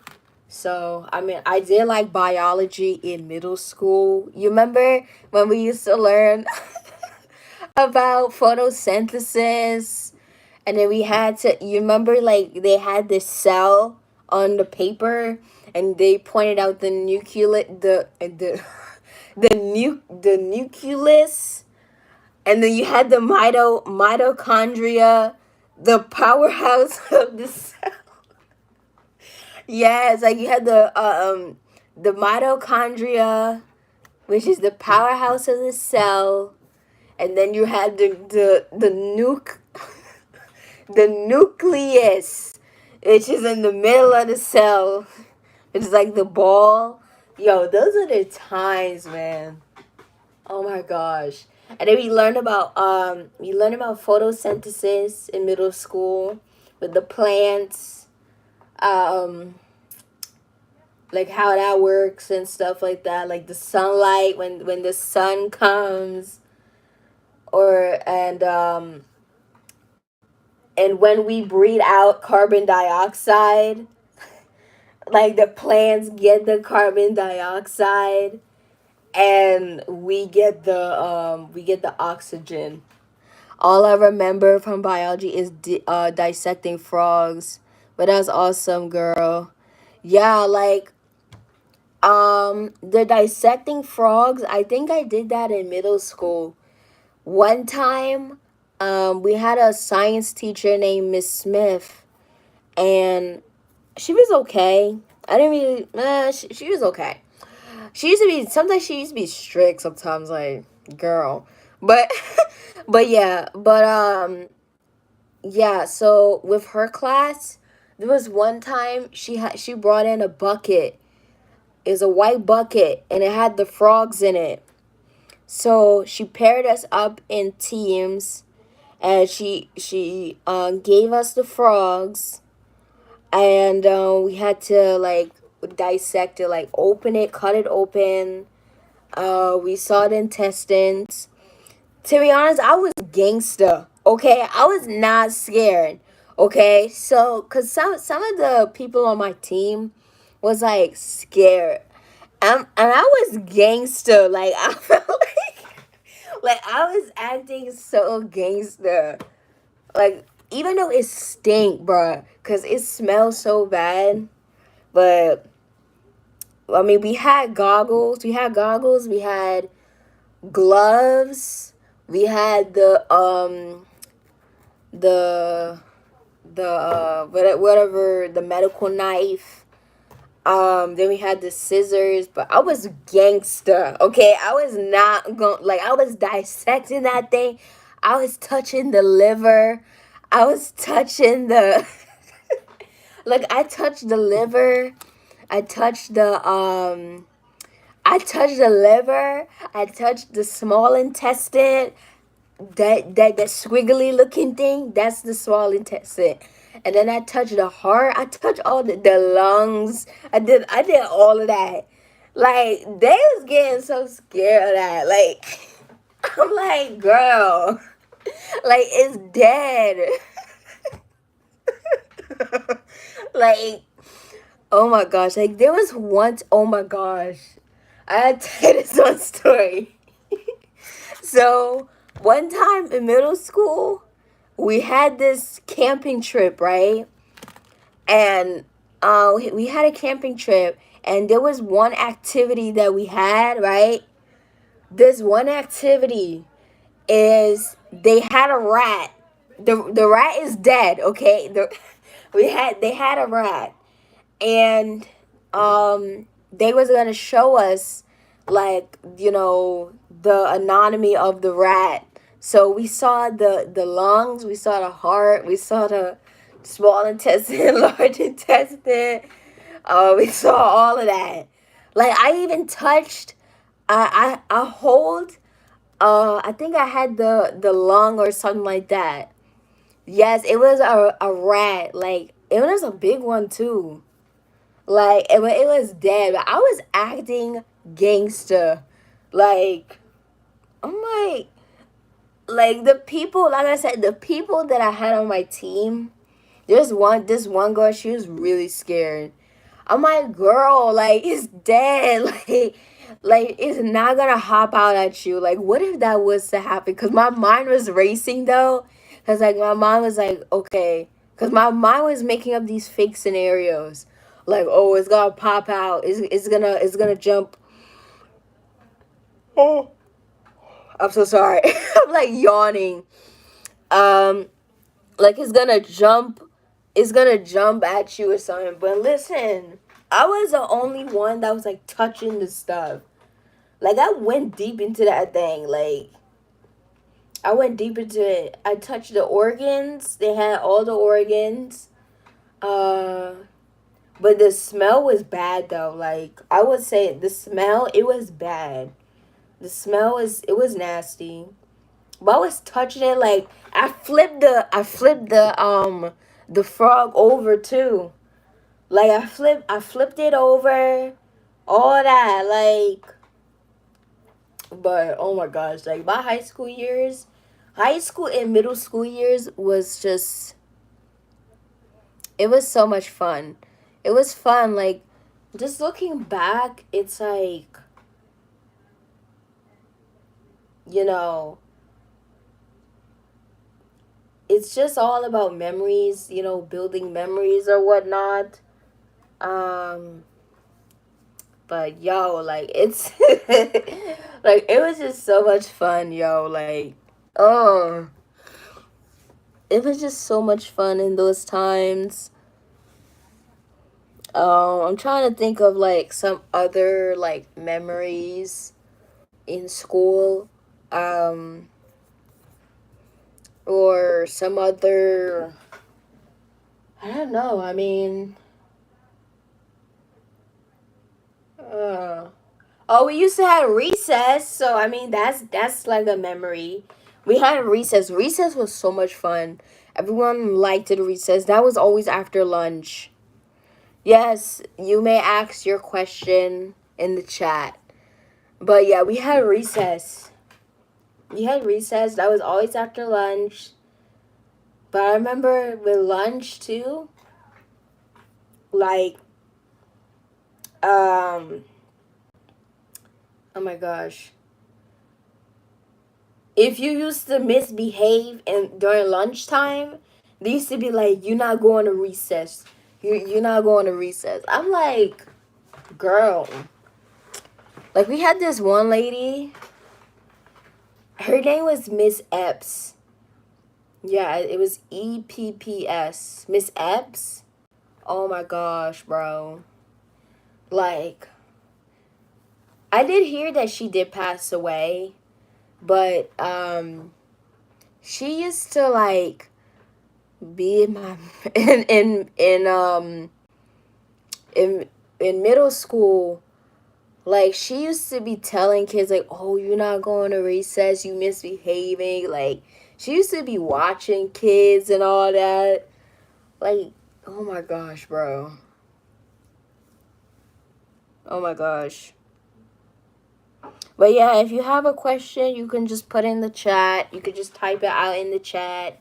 So, I mean, I did like biology in middle school. You remember when we used to learn about photosynthesis? And then we had to, you remember, like, they had this cell on the paper, and they pointed out the nucleus, the nucleus, and then you had the mitochondria, the powerhouse of the cell. Yes, like you had the mitochondria, which is the powerhouse of the cell, and then you had the nucleus, which is in the middle of the cell. It's like the ball. Yo, those are the times, man. Oh my gosh. And then we learned about photosynthesis in middle school with the plants, um, like how that works and stuff like that. Like the sunlight when the sun comes, or and when we breathe out carbon dioxide, like the plants get the carbon dioxide, and we get the oxygen. All I remember from biology is dissecting frogs, but that's awesome, girl. Yeah, like the dissecting frogs. I think I did that in middle school. One time, we had a science teacher named Miss Smith, and she was okay. I didn't really. She was okay. She used to be. Sometimes she used to be strict. Sometimes, like, girl. But, but yeah. But yeah. So with her class, there was one time she brought in a bucket. It was a white bucket, and it had the frogs in it. So she paired us up in teams, and she gave us the frogs, and we had to like dissect it, like open it, cut it open. We saw the intestines. To be honest, I was gangster. Okay, I was not scared. Okay, so cause some of the people on my team was like scared, and I was gangster. Like I felt like I was acting so gangster. Like even though it stink, bruh, cause it smells so bad. But I mean, we had goggles. We had goggles. We had gloves. We had the whatever, the medical knife. Then we had the scissors, but I was gangster. Okay, I was not going, like, I was dissecting that thing. I was touching the liver. I was touching the like I touched the liver. I touched the I touched the liver. I touched the small intestine. That squiggly looking thing, that's the small intestine. And then I touched the heart. I touched all the lungs. I did all of that. Like they was getting so scared of that. Like I'm like, girl, like it's dead. Like, oh my gosh. Like there was once, oh my gosh. I had to tell this one story. So one time in middle school, we had this camping trip, right? And we had a camping trip, and there was one activity that we had, right? This one activity is they had a rat. The rat is dead, okay? They had a rat, and they was gonna show us, like, the anatomy of the rat. So we saw the lungs, we saw the heart, we saw the small intestine, large intestine. We saw all of that. Like I even touched, I hold, I think I had the lung or something like that. Yes, it was a rat. Like it was a big one too. Like it was dead, but I was acting gangster. Like I'm like the people, like I said, the people that I had on my team. This one girl, she was really scared. I'm like, girl, like it's dead. Like it's not gonna hop out at you. Like, what if that was to happen? Cause my mind was racing though. Cause like my mind was like, okay. Cause my mind was making up these fake scenarios. Like, oh, it's gonna pop out. It's gonna jump. Oh, I'm so sorry. I'm like yawning. Um, like it's gonna jump at you or something. But listen, I was the only one that was like touching the stuff. Like I went deep into that thing. Like I went deep into it. I touched the organs. They had all the organs. uh but the smell was bad though. Like I would say the smell, it was bad. The smell was nasty. But I was touching it. Like I flipped the frog over too. Like I flipped it over, all that. Like, but oh my gosh, like my high school and middle school years was just, it was so much fun. It was fun. Like just looking back, it's like, you know, it's just all about memories, building memories or whatnot. Um, but yo, like it's like it was just so much fun, yo. Like, oh, it was just so much fun in those times. I'm trying to think of like some other like memories in school. Um, or some other, I don't know. I mean, uh oh, we used to have recess, so I mean that's like a memory. We had recess. Recess was so much fun. Everyone liked it. Recess. That was always after lunch. Yes, you may ask your question in the chat. But yeah, we had recess. We had recess. That was always after lunch. But I remember with lunch too, like, um, oh my gosh. If you used to misbehave and during lunchtime, they used to be like, "You're not going to recess. You're not going to recess." I'm like, girl. Like we had this one lady. Her name was Miss Epps. Yeah, it was EPPS. Miss Epps. Oh my gosh, bro. Like I did hear that she did pass away, but she used to like be in my in in middle school. Like, she used to be telling kids, like, oh, you're not going to recess, you misbehaving. Like, she used to be watching kids and all that. Like, oh my gosh, bro. Oh my gosh. But yeah, if you have a question, you can just put in the chat. You could just type it out in the chat.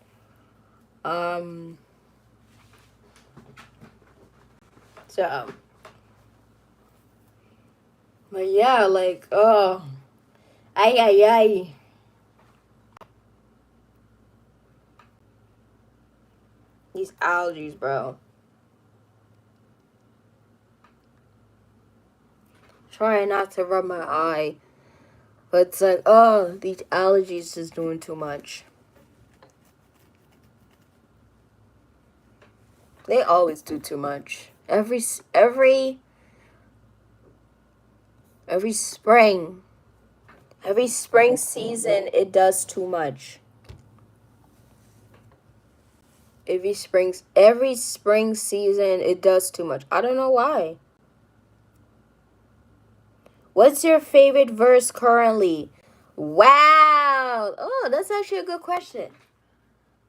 Um, so, but yeah, like, oh, ay, ay, ay. These allergies, bro. Trying not to rub my eye. But it's like, oh, these allergies is doing too much. They always do too much. Every spring. Every spring season it does too much. Every spring season it does too much. I don't know why. What's your favorite verse currently? Wow. Oh, that's actually a good question.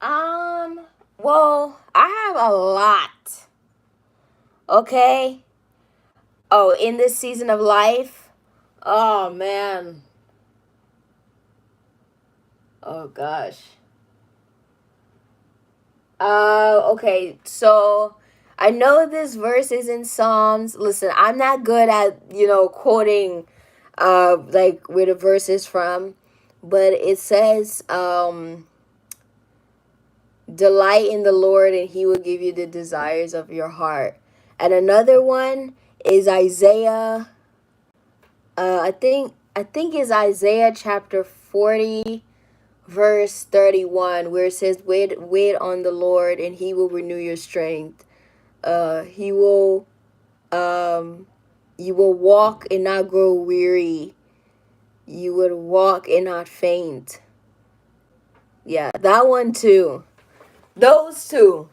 Well, I have a lot. Okay? Oh, in this season of life? Oh man. Oh gosh. Okay, so I know this verse is in Psalms. Listen, I'm not good at, quoting like where the verse is from, but it says, delight in the Lord and he will give you the desires of your heart. And another one is Isaiah, I think is Isaiah chapter 40 verse 31, where it says, wait on the Lord and he will renew your strength. He will you will walk and not grow weary. You would walk and not faint. Yeah, that one too. Those two.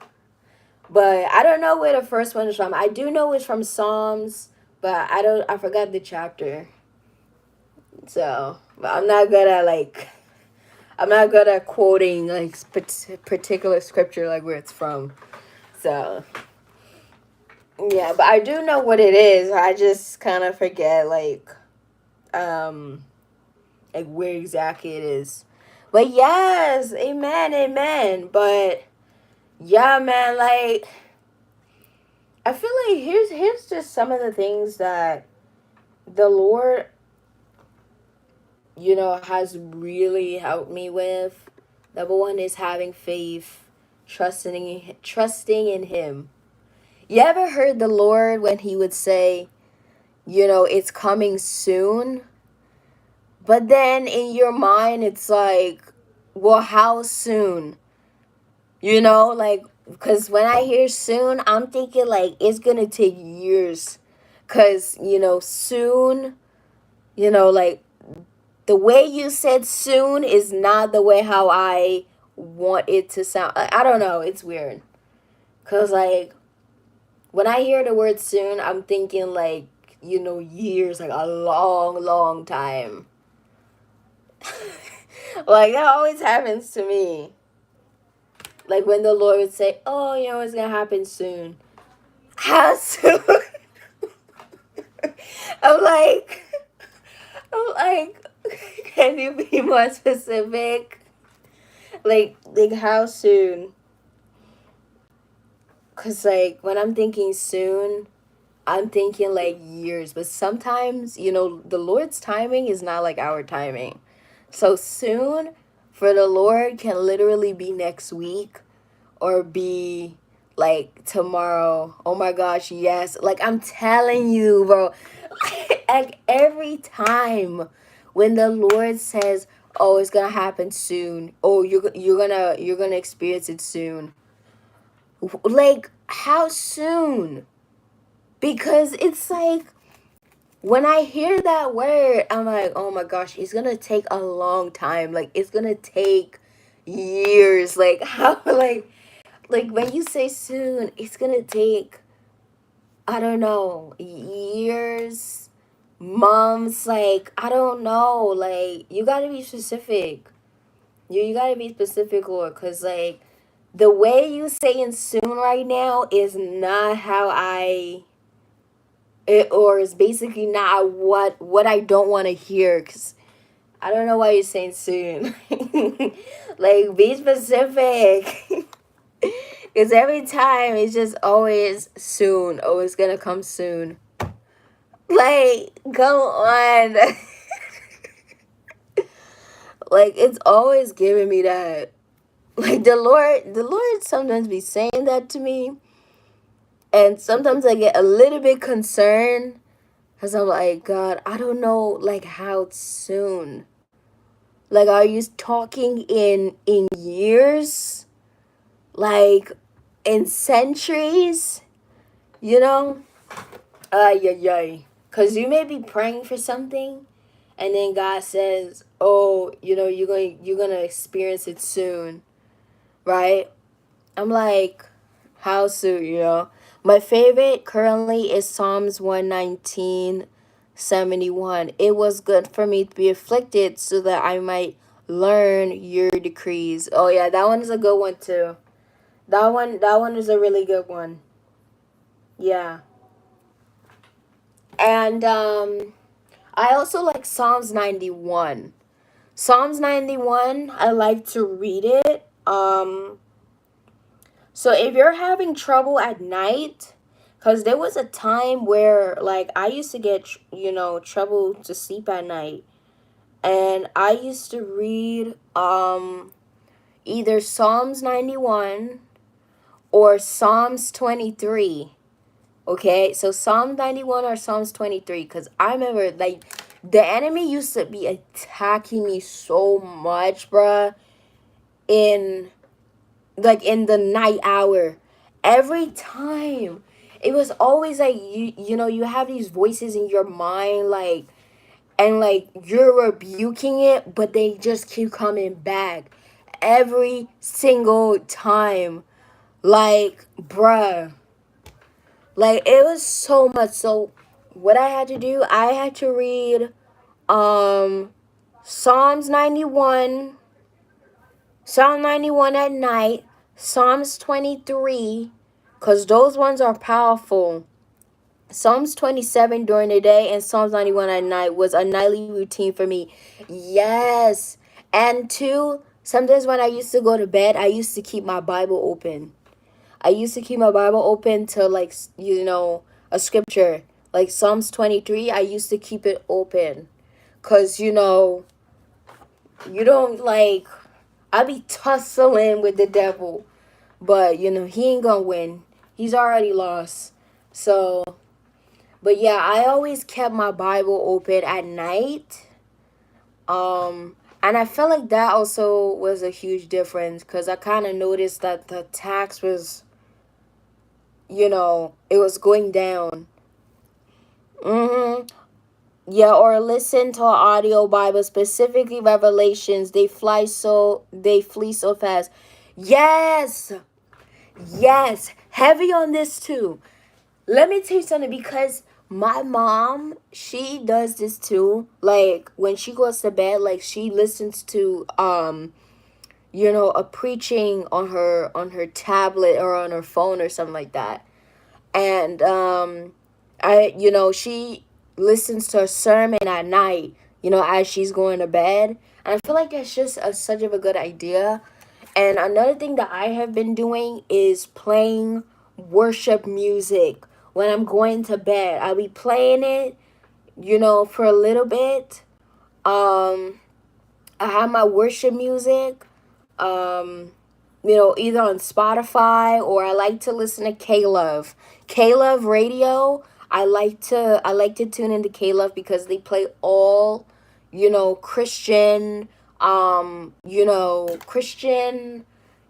But I don't know where the first one is from. I do know it's from Psalms, but I forgot the chapter. So, but I'm not good at quoting like particular scripture, like where it's from. So, yeah, but I do know what it is. I just kind of forget um where exactly it is. But yes, amen, amen. But yeah, man, like I feel like here's just some of the things that the Lord, has really helped me with. Number one is having faith, trusting in him. You ever heard the Lord when he would say, it's coming soon? But then in your mind, it's like, well, how soon? Like, because when I hear soon, I'm thinking like it's going to take years. Because, soon, like the way you said soon is not the way how I want it to sound. I don't know. It's weird. Because, like, when I hear the word soon, I'm thinking like, years, like a long, long time. Like, that always happens to me. Like, when the Lord would say, oh, it's going to happen soon. How soon? I'm like, I'm like, can you be more specific? Like how soon? Cause like when I'm thinking soon, I'm thinking like years. But sometimes, the Lord's timing is not like our timing. So soon for the Lord can literally be next week or be like tomorrow. Oh my gosh, yes. Like I'm telling you, bro. Like every time when the Lord says, "Oh, it's gonna happen soon," "Oh, you're gonna experience it soon," like how soon? Because it's like when I hear that word, I'm like, oh my gosh, it's gonna take a long time. Like it's gonna take, years. Like how like when you say soon, it's gonna take, I don't know, years, months, like I don't know. Like you gotta be specific. You gotta be specific, Lord, cause like the way you saying soon right now is not how it, or is basically not what I don't want to hear. Cause I don't know why you're saying soon. Like be specific. Cause every time it's just always soon. Oh, it's gonna come soon. Like, come on. Like it's always giving me that. Like the Lord sometimes be saying that to me, and sometimes I get a little bit concerned because I'm like, God, I don't know, like how soon. Like, are you talking in years, like in centuries? You know, yeah, yeah. Cause you may be praying for something, and then God says, "Oh, you're gonna experience it soon," right? I'm like, how soon, My favorite currently is Psalms 119:71. It was good for me to be afflicted so that I might learn your decrees. Oh yeah, that one is a good one too. That one is a really good one. Yeah. And I also like Psalms 91. Psalms 91, I like to read it. So if you're having trouble at night, because there was a time where, like, I used to get, trouble to sleep at night. And I used to read either Psalms 91 or Psalms 23. Okay? So Psalms 91 or Psalms 23. Because I remember, like, the enemy used to be attacking me so much, bruh, in in the night hour. Every time it was always like you have these voices in your mind, like, and like you're rebuking it, but they just keep coming back every single time. Like, bruh, like it was so much. So what I had to do, I had to read um Psalms 91, Psalm 91 at night, Psalms 23, because those ones are powerful. Psalms 27 during the day and Psalms 91 at night was a nightly routine for me. Yes. And two, sometimes when I used to go to bed, I used to keep my Bible open. I used to keep my Bible open to, like, a scripture. Like Psalms 23, I used to keep it open. Because, you don't, like, I be tussling with the devil, but he ain't gonna win. He's already lost. So, but yeah, I always kept my Bible open at night. And I felt like that also was a huge difference because I kind of noticed that the tax was, it was going down. Mm-hmm. Yeah, or listen to an audio Bible, specifically Revelations. They flee so fast. Yes, yes, heavy on this too. Let me tell you something, because my mom, she does this too. Like when she goes to bed, like she listens to a preaching on her tablet or on her phone or something like that. And she listens to a sermon at night, as she's going to bed. And I feel like that's just such of a good idea. And another thing that I have been doing is playing worship music when I'm going to bed. I'll be playing it, for a little bit. I have my worship music, um, either on Spotify, or I like to listen to K-Love. K-Love Radio. I like to tune into K-Love because they play all, Christian, Christian,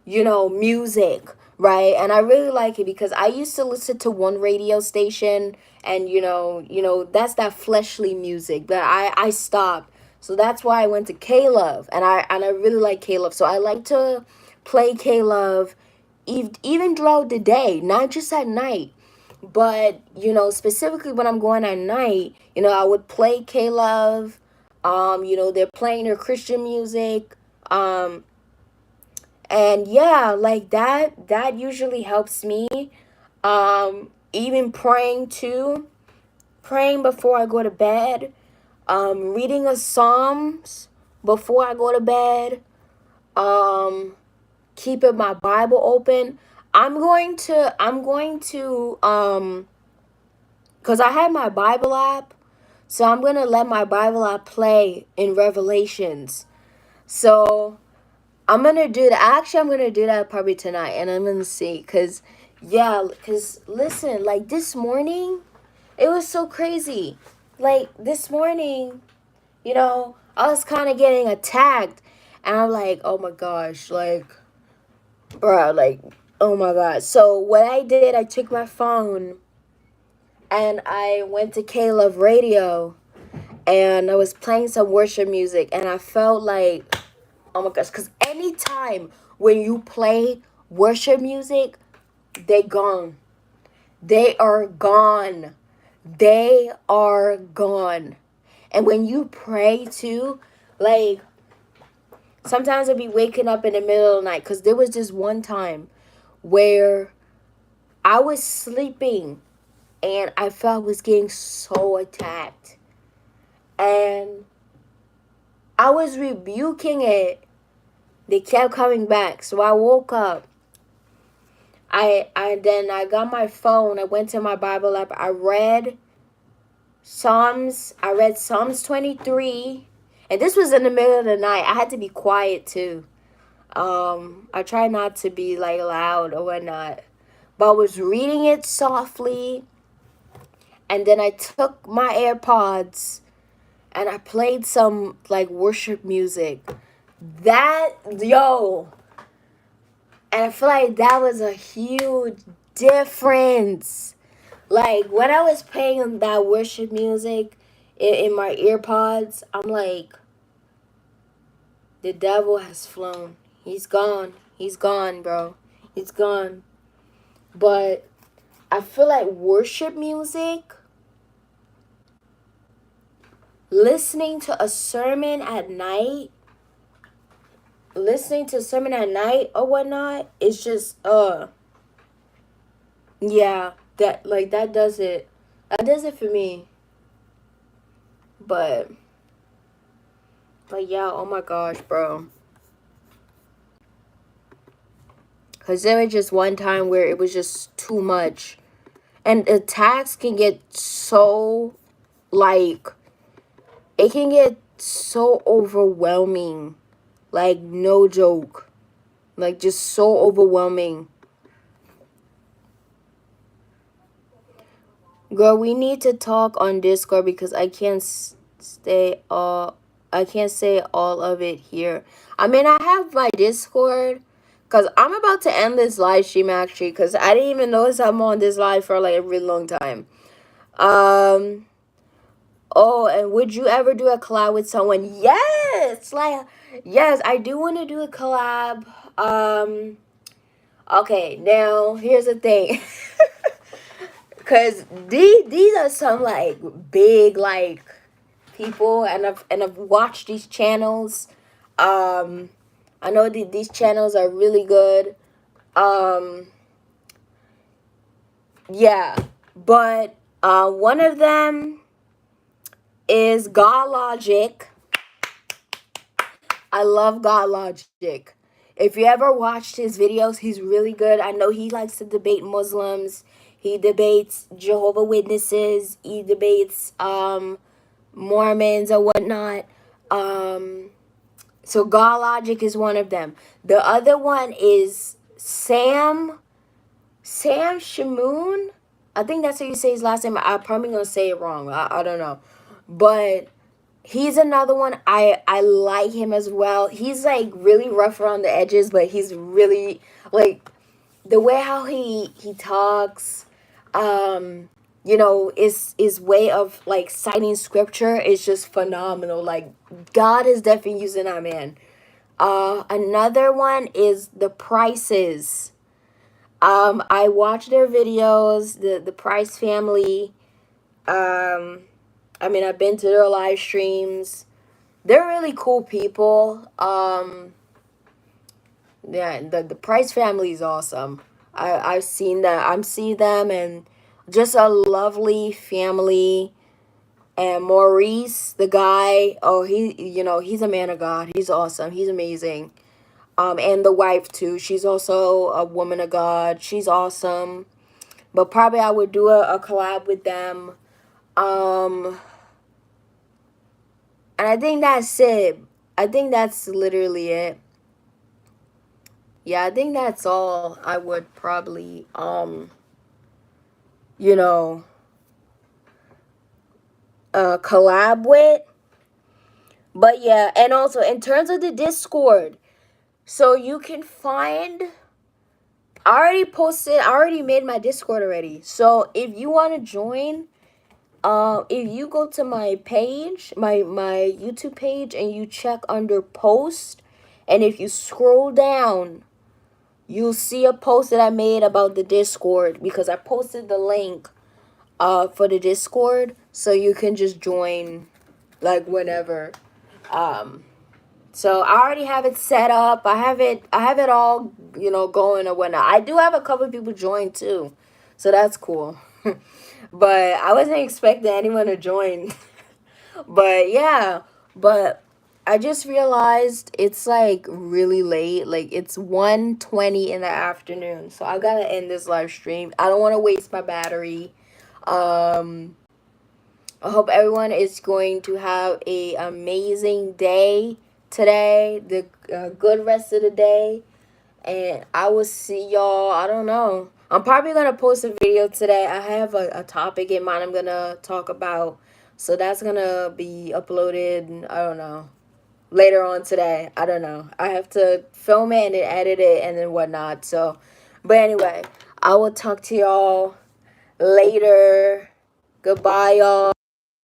music, right? And I really like it because I used to listen to one radio station, and that's that fleshly music, but I stopped. So that's why I went to K-Love, and I really like K-Love. So I like to play K-Love even throughout the day, not just at night. But, specifically when I'm going at night, I would play K-Love. They're playing their Christian music. And yeah, like that usually helps me. Even praying too. Praying before I go to bed. Reading a Psalms before I go to bed. Keeping my Bible open. Because I have my Bible app, so I'm going to let my Bible app play in Revelations. So I'm going to do that. Actually, I'm going to do that probably tonight, and I'm going to see. Because listen, like this morning, it was so crazy. Like this morning, I was kind of getting attacked, and I'm like, oh my gosh, like, bro, like, oh my god. So what I did, I took my phone and I went to K-Love Radio, and I was playing some worship music, and I felt like, oh my gosh, because anytime when you play worship music, they gone. They are gone. They are gone. And when you pray too, like, sometimes I'd be waking up in the middle of the night, because there was this one time where I was sleeping and I felt I was getting so attacked. And I was rebuking it. They kept coming back. So I woke up. I got my phone. I went to my Bible app. I read Psalms 23. And this was in the middle of the night. I had to be quiet too. I try not to be like loud or whatnot. But I was reading it softly. And then I took my AirPods and I played some like worship music. And I feel like that was a huge difference. Like when I was playing that worship music in my AirPods, I'm like, the devil has flown. He's gone. He's gone, bro. He's gone. But I feel like worship music, listening to a sermon at night or whatnot, it's just yeah, that does it. That does it for me. But yeah, oh my gosh, bro. Cause there was just one time where it was just too much. And attacks can get so, like, it can get so overwhelming. Like, no joke. Like, just so overwhelming. Girl, we need to talk on Discord because I can't say all of it here. I mean, I have my Discord because I'm about to end this live stream actually, because I didn't even notice I'm on this live for like a really long time. Oh, and would you ever do a collab with someone? Yes, yes, I do want to do a collab. Okay, now here's the thing. Cause these are some like big like people, and I've watched these channels. I know these channels are really good. Yeah, but one of them is God Logic. I love God Logic. If you ever watched his videos, he's really good. I know he likes to debate Muslims. He debates Jehovah's Witnesses. He debates Mormons or whatnot. So God Logic is one of them. The other one is Sam Shamoon. I think that's how you say his last name. I'm probably gonna say it wrong. I don't know, but he's another one. I like him as well. He's like really rough around the edges, but he's really like the way how he talks. you know, his way of like citing scripture is just phenomenal. Like God is definitely using that man. Another one is the Prices. I watch their videos, the Price family. I mean, I've been to their live streams. They're really cool people. Yeah, the Price family is awesome. I've seen that. I'm seeing them, and just a lovely family. And Maurice, the guy, oh, he's a man of God. He's awesome. He's amazing. And the wife too. She's also a woman of God. She's awesome. But probably I would do a collab with them. And I think that's it. I think that's literally it. Yeah, I think that's all I would probably you know, collab with. But yeah, and also in terms of the Discord, so you can find, I already made my Discord already. So if you want to join, if you go to my page, my YouTube page, and you check under post, and if you scroll down, you'll see a post that I made about the Discord, because I posted the link for the Discord, so you can just join like whenever. So I already have it set up. I have it all, going or whatnot. I do have a couple of people join too. So that's cool. But I wasn't expecting anyone to join. But yeah, but I just realized it's like really late. Like it's 1:20 in the afternoon. So I gotta end this live stream. I don't want to waste my battery. Um I hope everyone is going to have a amazing day today, the good rest of the day, and I will see y'all. I don't know. I'm probably gonna post a video today. I have a topic in mind I'm gonna talk about, so that's gonna be uploaded. I don't know, later on today. I don't know. I have to film it and then edit it and then whatnot. So, but anyway, I will talk to y'all later. Goodbye, y'all.